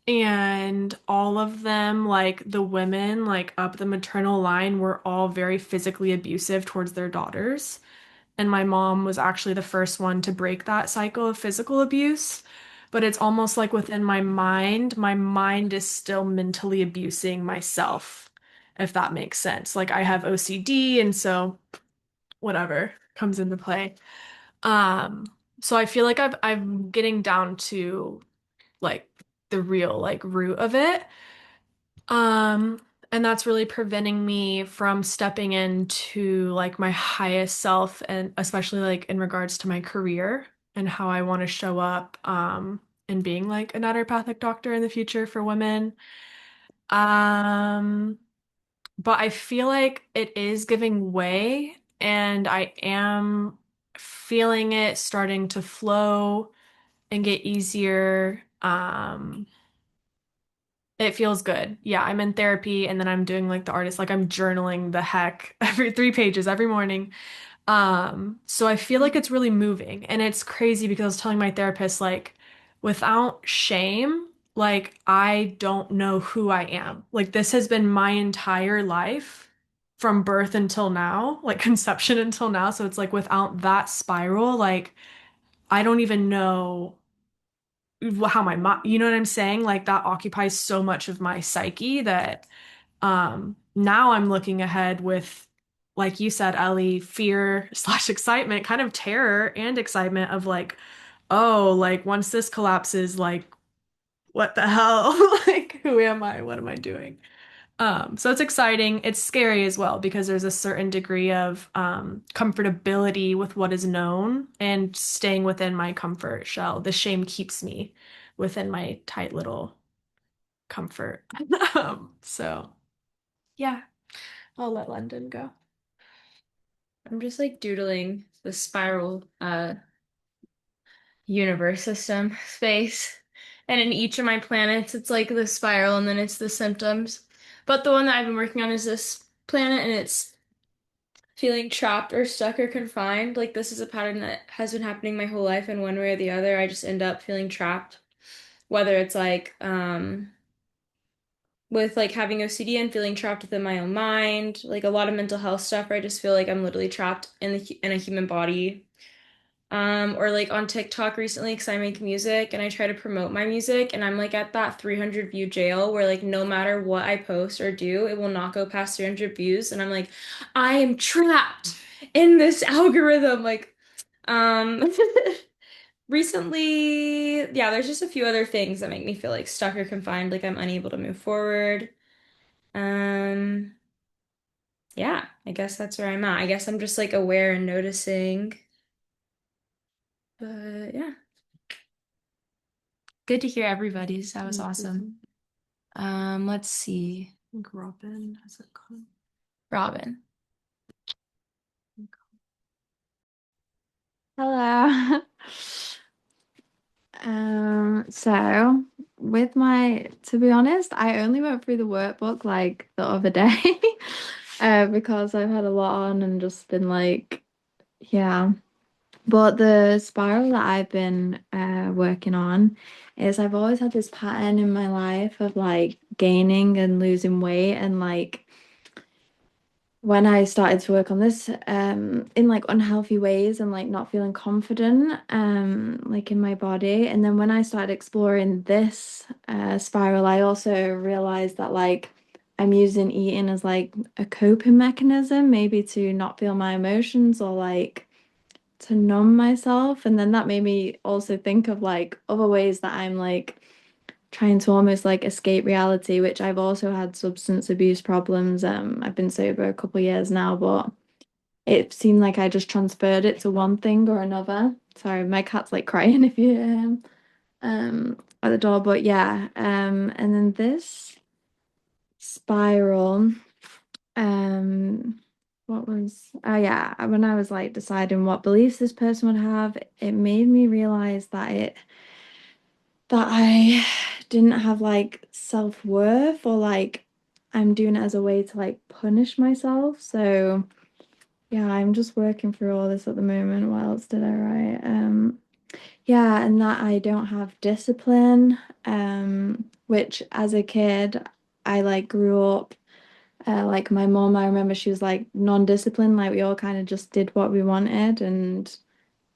And all of them, like the women like up the maternal line, were all very physically abusive towards their daughters. And my mom was actually the first one to break that cycle of physical abuse. But it's almost like within my mind is still mentally abusing myself, if that makes sense. Like I have OCD, and so whatever comes into play. Um, so I feel like I'm getting down to like the real like root of it. Um, and that's really preventing me from stepping into like my highest self, and especially like in regards to my career and how I want to show up and being like a naturopathic doctor in the future for women. Um, but I feel like it is giving way, and I am feeling it starting to flow and get easier. It feels good. Yeah, I'm in therapy, and then I'm doing like the artist, like I'm journaling the heck every 3 pages every morning. So I feel like it's really moving, and it's crazy because I was telling my therapist like without shame, like I don't know who I am. Like this has been my entire life from birth until now, like conception until now. So it's like without that spiral, like I don't even know how my mind, you know what I'm saying? Like that occupies so much of my psyche that now I'm looking ahead with, like you said, Ellie, fear slash excitement, kind of terror and excitement of like, oh, like once this collapses, like what the hell? Like, who am I? What am I doing? So it's exciting. It's scary as well because there's a certain degree of comfortability with what is known and staying within my comfort shell. The shame keeps me within my tight little comfort. So yeah, I'll let London go. I'm just like doodling the spiral universe system space. And in each of my planets, it's like the spiral and then it's the symptoms. But the one that I've been working on is this planet and it's feeling trapped or stuck or confined. Like this is a pattern that has been happening my whole life in one way or the other. I just end up feeling trapped. Whether it's like with like having OCD and feeling trapped within my own mind, like a lot of mental health stuff where I just feel like I'm literally trapped in a human body. Or like on TikTok recently because I make music and I try to promote my music and I'm like at that 300 view jail where like no matter what I post or do, it will not go past 300 views and I'm like, I am trapped in this algorithm. Like, um, recently, yeah, there's just a few other things that make me feel like stuck or confined, like I'm unable to move forward. Um, yeah, I guess that's where I'm at. I guess I'm just like aware and noticing. But yeah. Good to hear everybody's. That was awesome. Let's see. I think Robin has a comment. Robin. Hello. So with to be honest, I only went through the workbook like the other day, because I've had a lot on and just been like, yeah. But the spiral that I've been working on is I've always had this pattern in my life of like gaining and losing weight and like when I started to work on this in like unhealthy ways and like not feeling confident like in my body. And then when I started exploring this spiral, I also realized that like I'm using eating as like a coping mechanism, maybe to not feel my emotions or like to numb myself. And then that made me also think of like other ways that I'm like trying to almost like escape reality, which I've also had substance abuse problems. I've been sober a couple of years now, but it seemed like I just transferred it to one thing or another. Sorry, my cat's like crying if you hear him at the door, but yeah. And then this spiral, what was oh yeah, when I was like deciding what beliefs this person would have, it made me realize that I didn't have like self-worth or like I'm doing it as a way to like punish myself. So yeah, I'm just working through all this at the moment. What else did I write? Yeah, and that I don't have discipline, which as a kid I like grew up like my mom, I remember she was like non-disciplined, like we all kind of just did what we wanted and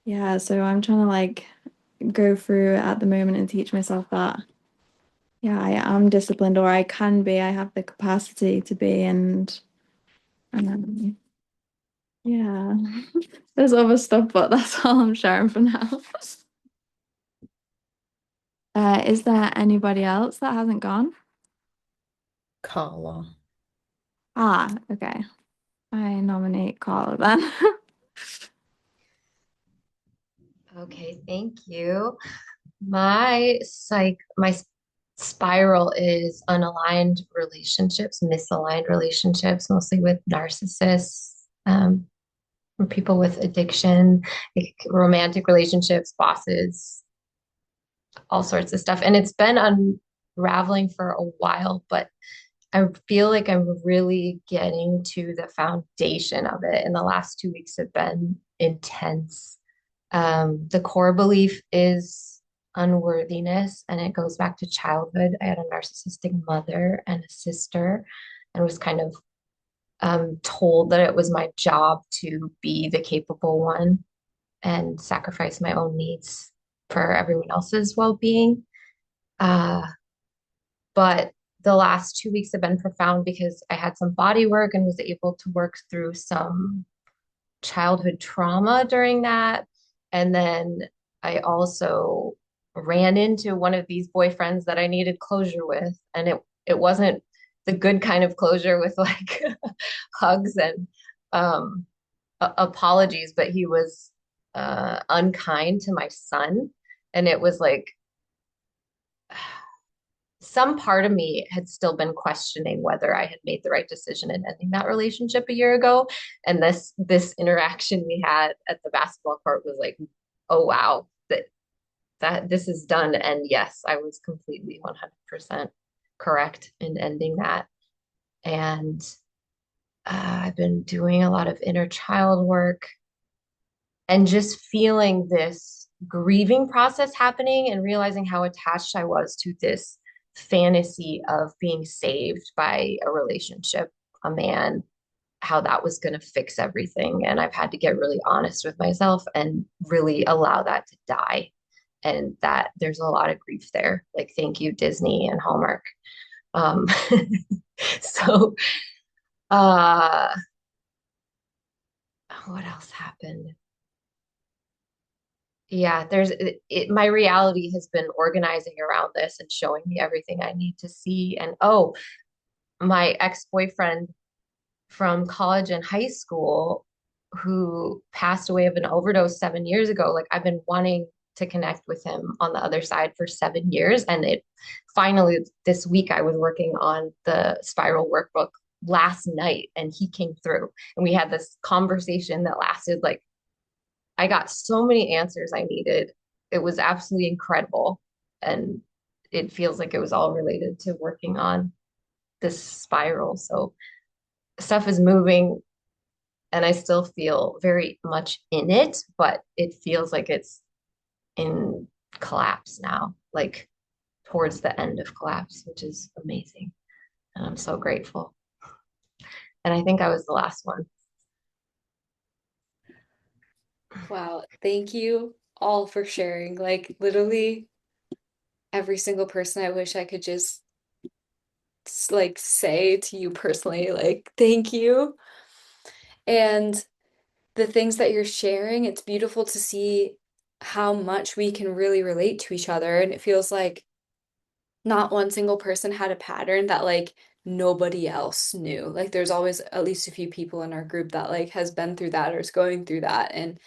yeah, so I'm trying to like go through at the moment and teach myself that yeah, I am disciplined or I can be. I have the capacity to be and um, yeah. There's other stuff, but that's all I'm sharing for now. Is there anybody else that hasn't gone? Carla. Ah, okay. I nominate Carla then. Okay, thank you. My spiral is unaligned relationships, misaligned relationships, mostly with narcissists, or people with addiction, like romantic relationships, bosses, all sorts of stuff. And it's been unraveling for a while, but I feel like I'm really getting to the foundation of it. And the last 2 weeks have been intense. The core belief is unworthiness, and it goes back to childhood. I had a narcissistic mother and a sister, and was kind of told that it was my job to be the capable one and sacrifice my own needs for everyone else's well-being. Uh, but the last 2 weeks have been profound because I had some body work and was able to work through some childhood trauma during that. And then I also ran into one of these boyfriends that I needed closure with. And it wasn't the good kind of closure with like hugs and apologies, but he was unkind to my son. And it was like some part of me had still been questioning whether I had made the right decision in ending that relationship a year ago. And this interaction we had at the basketball court was like, oh wow, that this is done. And yes, I was completely 100% correct in ending that. And I've been doing a lot of inner child work and just feeling this grieving process happening and realizing how attached I was to this fantasy of being saved by a relationship, a man, how that was going to fix everything. And I've had to get really honest with myself and really allow that to die. And that there's a lot of grief there. Like, thank you, Disney and Hallmark. Um, so, uh, what else happened? Yeah, my reality has been organizing around this and showing me everything I need to see. And oh, my ex-boyfriend from college and high school who passed away of an overdose 7 years ago, like I've been wanting to connect with him on the other side for 7 years. And it finally this week I was working on the spiral workbook last night and he came through and we had this conversation that lasted like I got so many answers I needed. It was absolutely incredible. And it feels like it was all related to working on this spiral. So stuff is moving and I still feel very much in it, but it feels like it's in collapse now, like towards the end of collapse, which is amazing. And I'm so grateful. And I think I was the last one. Wow, thank you all for sharing. Like literally every single person I wish I could just like say to you personally, like thank you. And the things that you're sharing, it's beautiful to see how much we can really relate to each other. And it feels like not one single person had a pattern that like nobody else knew. Like there's always at least a few people in our group that like has been through that or is going through that. And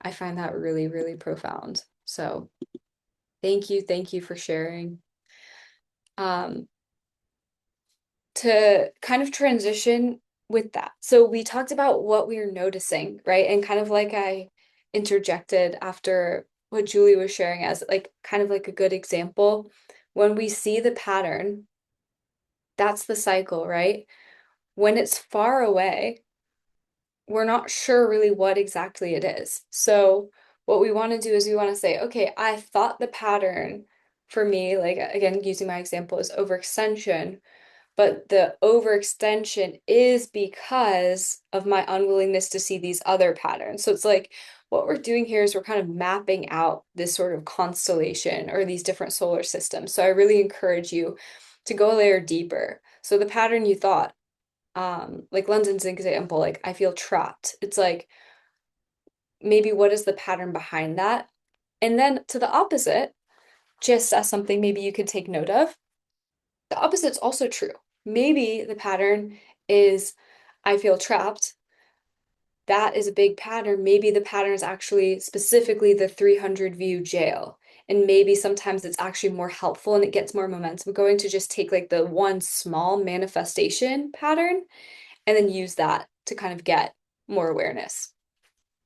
I find that really, really profound. So thank you for sharing. Um, to kind of transition with that. So we talked about what we are noticing, right? And kind of like I interjected after what Julie was sharing as like kind of like a good example. When we see the pattern, that's the cycle, right? When it's far away, we're not sure really what exactly it is. So what we want to do is we want to say, okay, I thought the pattern for me, like again, using my example, is overextension, but the overextension is because of my unwillingness to see these other patterns. So it's like what we're doing here is we're kind of mapping out this sort of constellation or these different solar systems. So I really encourage you to go a layer deeper. So the pattern you thought, like London's example, like I feel trapped. It's like maybe what is the pattern behind that? And then to the opposite, just as something maybe you could take note of, the opposite's also true. Maybe the pattern is I feel trapped. That is a big pattern. Maybe the pattern is actually specifically the 300 view jail. And maybe sometimes it's actually more helpful and it gets more momentum going to just take like the one small manifestation pattern and then use that to kind of get more awareness.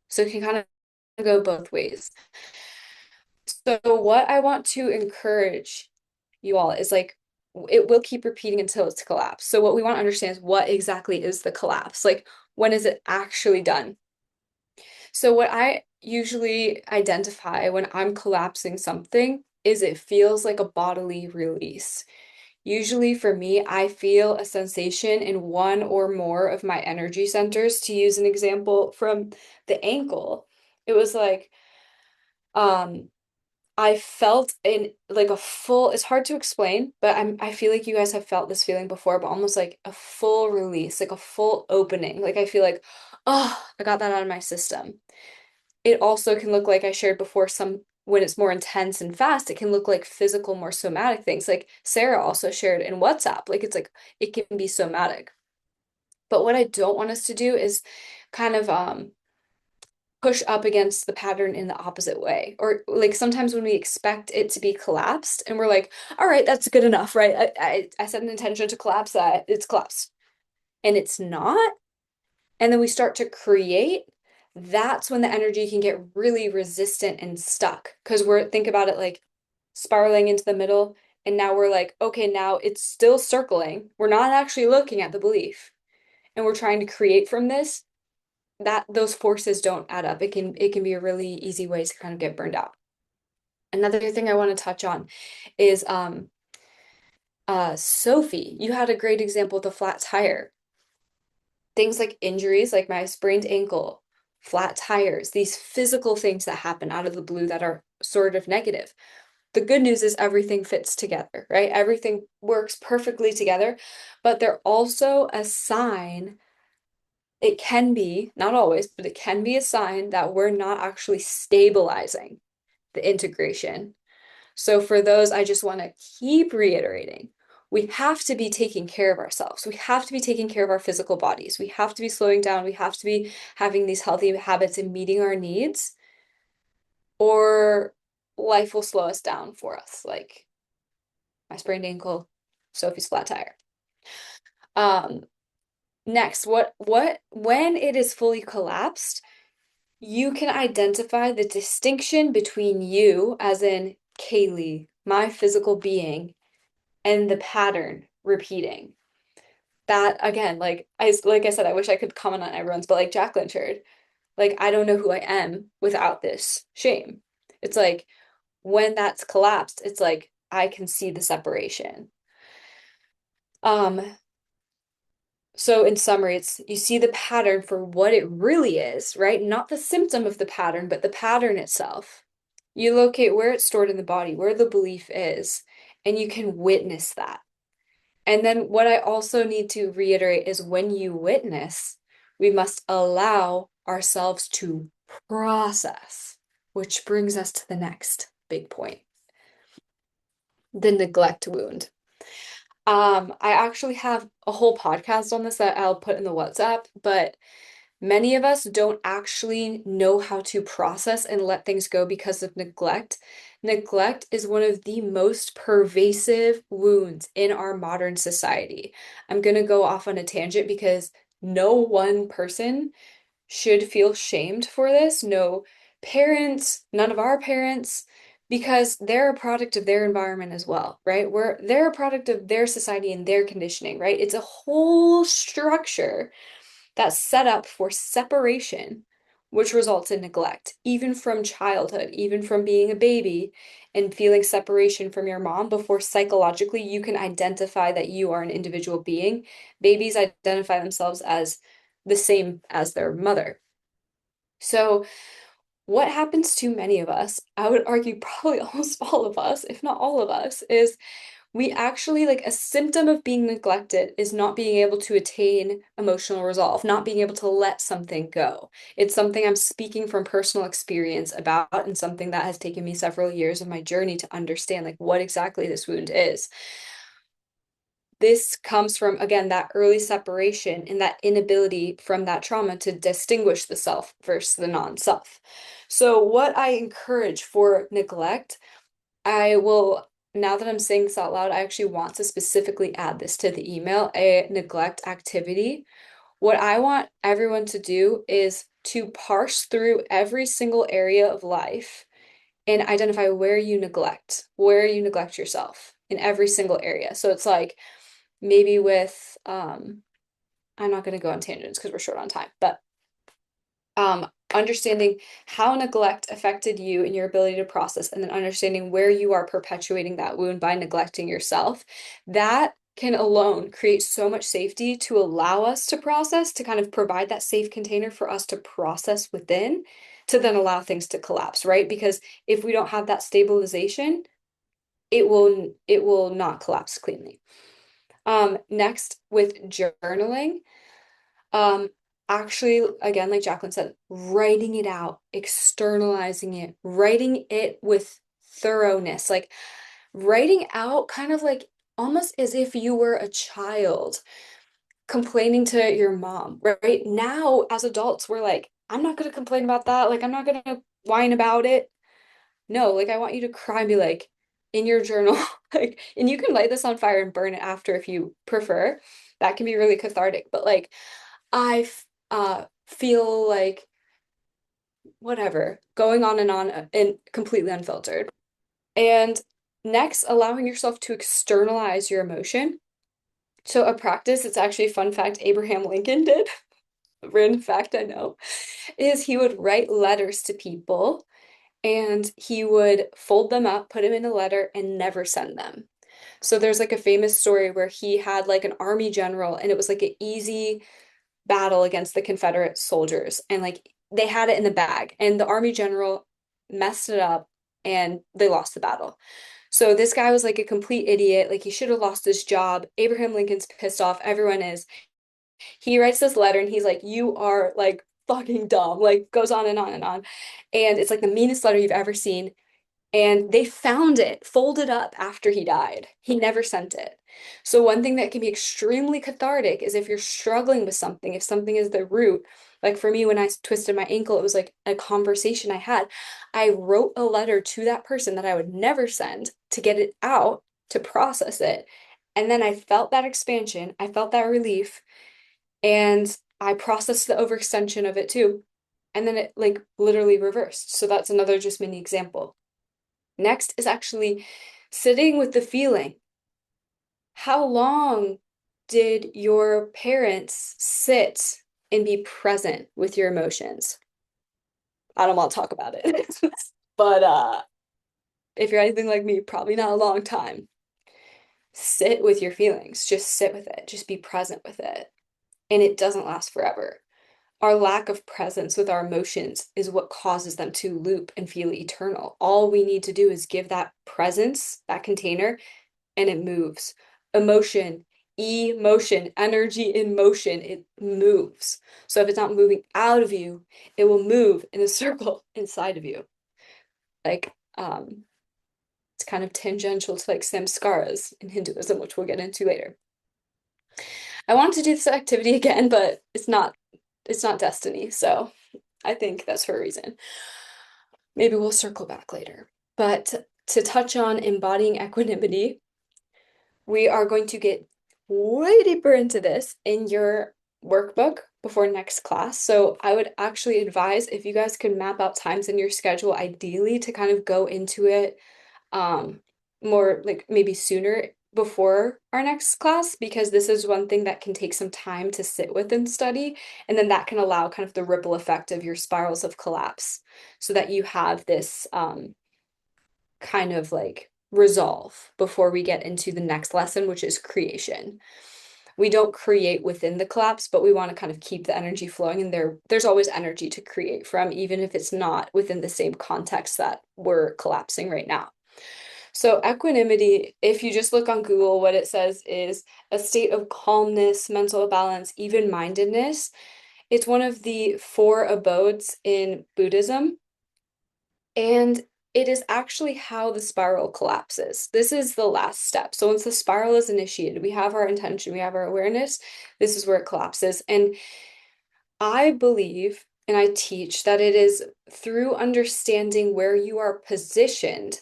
So it can kind of go both ways. So what I want to encourage you all is like it will keep repeating until it's collapsed. So what we want to understand is what exactly is the collapse? Like when is it actually done? So what I usually identify when I'm collapsing something is it feels like a bodily release. Usually for me, I feel a sensation in one or more of my energy centers. To use an example from the ankle, it was like, I felt in like a full, it's hard to explain, but I feel like you guys have felt this feeling before, but almost like a full release, like a full opening. Like I feel like, oh, I got that out of my system. It also can look like I shared before, some when it's more intense and fast, it can look like physical, more somatic things. Like Sarah also shared in WhatsApp. Like it's like it can be somatic. But what I don't want us to do is kind of push up against the pattern in the opposite way. Or like sometimes when we expect it to be collapsed and we're like, all right, that's good enough, right? I set an intention to collapse that, it's collapsed. And it's not. And then we start to create, that's when the energy can get really resistant and stuck. Because think about it like spiraling into the middle. And now we're like, okay, now it's still circling. We're not actually looking at the belief. And we're trying to create from this. That those forces don't add up. It can be a really easy way to kind of get burned out. Another thing I want to touch on is Sophie, you had a great example with the flat tire. Things like injuries, like my sprained ankle, flat tires, these physical things that happen out of the blue that are sort of negative. The good news is everything fits together, right? Everything works perfectly together, but they're also a sign. It can be, not always, but it can be a sign that we're not actually stabilizing the integration. So for those, I just want to keep reiterating. We have to be taking care of ourselves. We have to be taking care of our physical bodies. We have to be slowing down. We have to be having these healthy habits and meeting our needs, or life will slow us down for us, like my sprained ankle, Sophie's flat tire. Next, when it is fully collapsed, you can identify the distinction between you, as in Kaylee, my physical being, and the pattern repeating. That again, like I said, I wish I could comment on everyone's, but like Jacqueline shared, like I don't know who I am without this shame. It's like when that's collapsed, it's like I can see the separation. Um, So in summary, it's you see the pattern for what it really is, right? Not the symptom of the pattern, but the pattern itself. You locate where it's stored in the body, where the belief is, and you can witness that. And then what I also need to reiterate is when you witness, we must allow ourselves to process, which brings us to the next big point, the neglect wound. I actually have a whole podcast on this that I'll put in the WhatsApp, but many of us don't actually know how to process and let things go because of neglect. Neglect is one of the most pervasive wounds in our modern society. I'm going to go off on a tangent because no one person should feel shamed for this. No parents, none of our parents, because they're a product of their environment as well, right? They're a product of their society and their conditioning, right? It's a whole structure that's set up for separation, which results in neglect, even from childhood, even from being a baby and feeling separation from your mom before psychologically you can identify that you are an individual being. Babies identify themselves as the same as their mother. So, what happens to many of us, I would argue probably almost all of us, if not all of us, is we actually, like, a symptom of being neglected is not being able to attain emotional resolve, not being able to let something go. It's something I'm speaking from personal experience about and something that has taken me several years of my journey to understand, like, what exactly this wound is. This comes from, again, that early separation and that inability from that trauma to distinguish the self versus the non-self. So, what I encourage for neglect, I will, now that I'm saying this out loud, I actually want to specifically add this to the email, a neglect activity. What I want everyone to do is to parse through every single area of life and identify where you neglect yourself in every single area. So it's like maybe with I'm not going to go on tangents because we're short on time, but understanding how neglect affected you and your ability to process, and then understanding where you are perpetuating that wound by neglecting yourself, that can alone create so much safety to allow us to process, to kind of provide that safe container for us to process within, to then allow things to collapse, right? Because if we don't have that stabilization, it will not collapse cleanly. Next, with journaling, um, actually, again, like Jacqueline said, writing it out, externalizing it, writing it with thoroughness, like writing out kind of like almost as if you were a child complaining to your mom, right? Now, as adults, we're like, I'm not going to complain about that. Like, I'm not going to whine about it. No, like, I want you to cry and be like, in your journal, like, and you can light this on fire and burn it after if you prefer. That can be really cathartic. But like, I feel like whatever, going on and completely unfiltered. And next, allowing yourself to externalize your emotion. So a practice, it's actually a fun fact Abraham Lincoln did, a random fact I know, is he would write letters to people and he would fold them up, put them in a letter, and never send them. So there's like a famous story where he had like an army general and it was like an easy battle against the Confederate soldiers. And like they had it in the bag, and the army general messed it up and they lost the battle. So this guy was like a complete idiot. Like he should have lost his job. Abraham Lincoln's pissed off. Everyone is. He writes this letter and he's like, "You are like fucking dumb." Like goes on and on and on. And it's like the meanest letter you've ever seen. And they found it folded up after he died. He never sent it. So one thing that can be extremely cathartic is if you're struggling with something, if something is the root, like for me, when I twisted my ankle, it was like a conversation I had. I wrote a letter to that person that I would never send to get it out, to process it. And then I felt that expansion, I felt that relief, and I processed the overextension of it too. And then it like literally reversed. So that's another just mini example. Next is actually sitting with the feeling. How long did your parents sit and be present with your emotions? I don't want to talk about it. But if you're anything like me, probably not a long time. Sit with your feelings. Just sit with it. Just be present with it. And it doesn't last forever. Our lack of presence with our emotions is what causes them to loop and feel eternal. All we need to do is give that presence, that container, and it moves. Emotion, emotion, energy in motion, it moves. So if it's not moving out of you, it will move in a circle inside of you. Like, it's kind of tangential to like samskaras in Hinduism, which we'll get into later. I wanted to do this activity again, but it's not destiny, so I think that's for a reason. Maybe we'll circle back later. But to touch on embodying equanimity, we are going to get way deeper into this in your workbook before next class. So I would actually advise if you guys could map out times in your schedule, ideally to kind of go into it more like maybe sooner before our next class, because this is one thing that can take some time to sit with and study. And then that can allow kind of the ripple effect of your spirals of collapse so that you have this kind of like resolve before we get into the next lesson, which is creation. We don't create within the collapse, but we want to kind of keep the energy flowing, and there's always energy to create from, even if it's not within the same context that we're collapsing right now. So equanimity, if you just look on Google, what it says is a state of calmness, mental balance, even-mindedness. It's one of the four abodes in Buddhism. And it is actually how the spiral collapses. This is the last step. So once the spiral is initiated, we have our intention, we have our awareness, this is where it collapses. And I believe and I teach that it is through understanding where you are positioned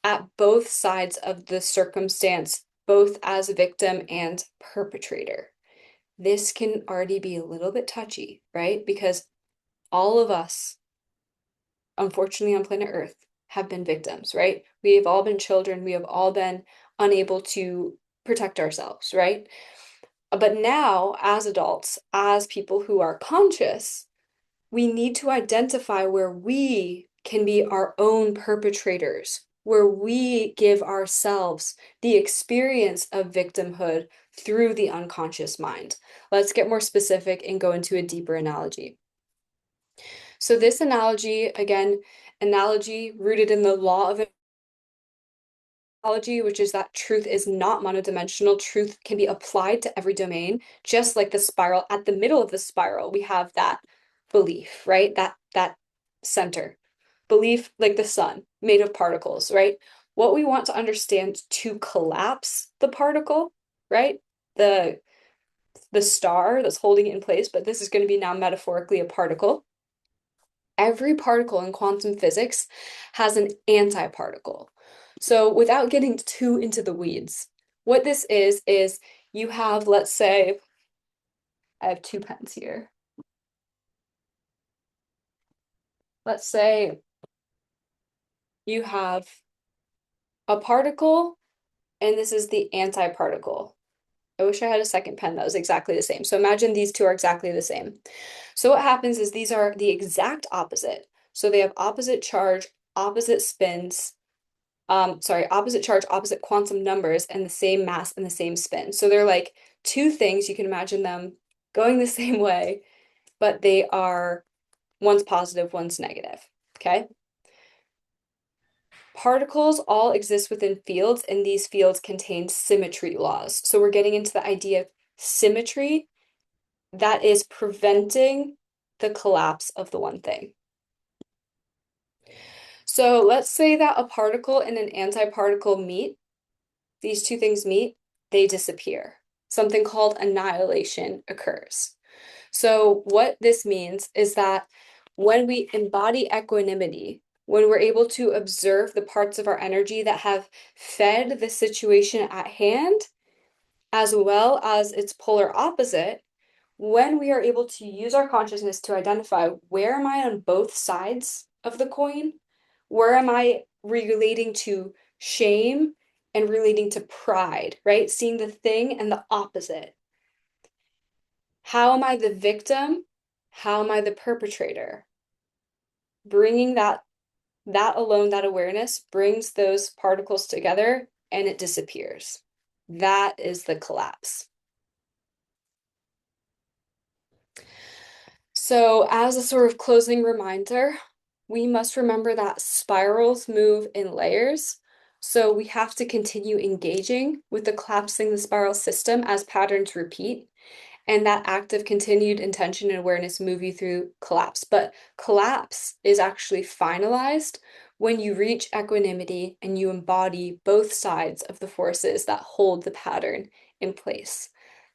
at both sides of the circumstance, both as a victim and perpetrator. This can already be a little bit touchy, right? Because all of us, unfortunately, on planet Earth, have been victims, right? We have all been children. We have all been unable to protect ourselves, right? But now, as adults, as people who are conscious, we need to identify where we can be our own perpetrators, where we give ourselves the experience of victimhood through the unconscious mind. Let's get more specific and go into a deeper analogy. So this analogy, again, analogy rooted in the law of analogy, which is that truth is not monodimensional. Truth can be applied to every domain, just like the spiral. At the middle of the spiral, we have that belief, right? That center. Belief, like the sun, made of particles, right? What we want to understand to collapse the particle, right? The star that's holding it in place, but this is going to be now metaphorically a particle. Every particle in quantum physics has an antiparticle. So without getting too into the weeds, what this is you have, let's say, I have 2 pens here. Let's say you have a particle, and this is the antiparticle. I wish I had a second pen that was exactly the same. So imagine these two are exactly the same. So what happens is these are the exact opposite. So they have opposite charge, opposite spins, opposite charge, opposite quantum numbers, and the same mass and the same spin. So they're like two things, you can imagine them going the same way, but they are, one's positive, one's negative, okay? Particles all exist within fields, and these fields contain symmetry laws. So we're getting into the idea of symmetry that is preventing the collapse of the one thing. So let's say that a particle and an antiparticle meet. These two things meet, they disappear. Something called annihilation occurs. So what this means is that when we embody equanimity, when we're able to observe the parts of our energy that have fed the situation at hand, as well as its polar opposite, when we are able to use our consciousness to identify where am I on both sides of the coin, where am I relating to shame and relating to pride, right? Seeing the thing and the opposite. How am I the victim? How am I the perpetrator? Bringing that alone, that awareness brings those particles together and it disappears. That is the collapse. So as a sort of closing reminder, we must remember that spirals move in layers. So we have to continue engaging with the collapsing the spiral system as patterns repeat. And that act of continued intention and awareness move you through collapse. But collapse is actually finalized when you reach equanimity and you embody both sides of the forces that hold the pattern in place.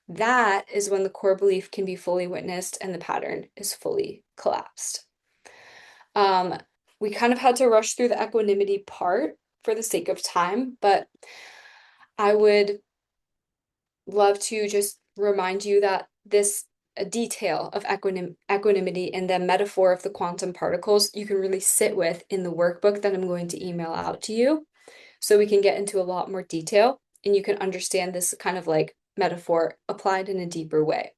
That is when the core belief can be fully witnessed and the pattern is fully collapsed. We kind of had to rush through the equanimity part for the sake of time, but I would love to just remind you that this a detail of equanimity and the metaphor of the quantum particles you can really sit with in the workbook that I'm going to email out to you, so we can get into a lot more detail and you can understand this kind of like metaphor applied in a deeper way.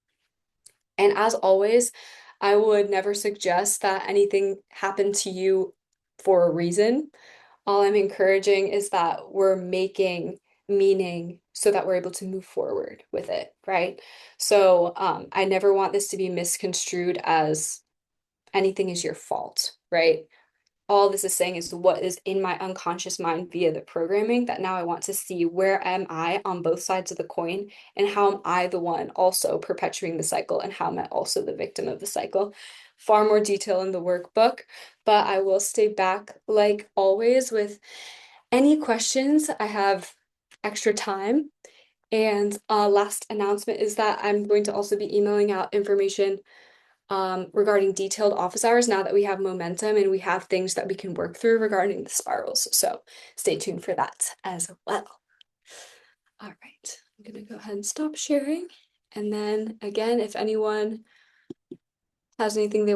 And as always, I would never suggest that anything happened to you for a reason. All I'm encouraging is that we're making meaning so that we're able to move forward with it, right? So I never want this to be misconstrued as anything is your fault, right? All this is saying is what is in my unconscious mind via the programming that now I want to see where am I on both sides of the coin and how am I the one also perpetuating the cycle and how am I also the victim of the cycle. Far more detail in the workbook, but I will stay back like always with any questions. I have extra time. And last announcement is that I'm going to also be emailing out information regarding detailed office hours now that we have momentum and we have things that we can work through regarding the spirals. So stay tuned for that as well. All right, I'm gonna go ahead and stop sharing. And then again, if anyone has anything they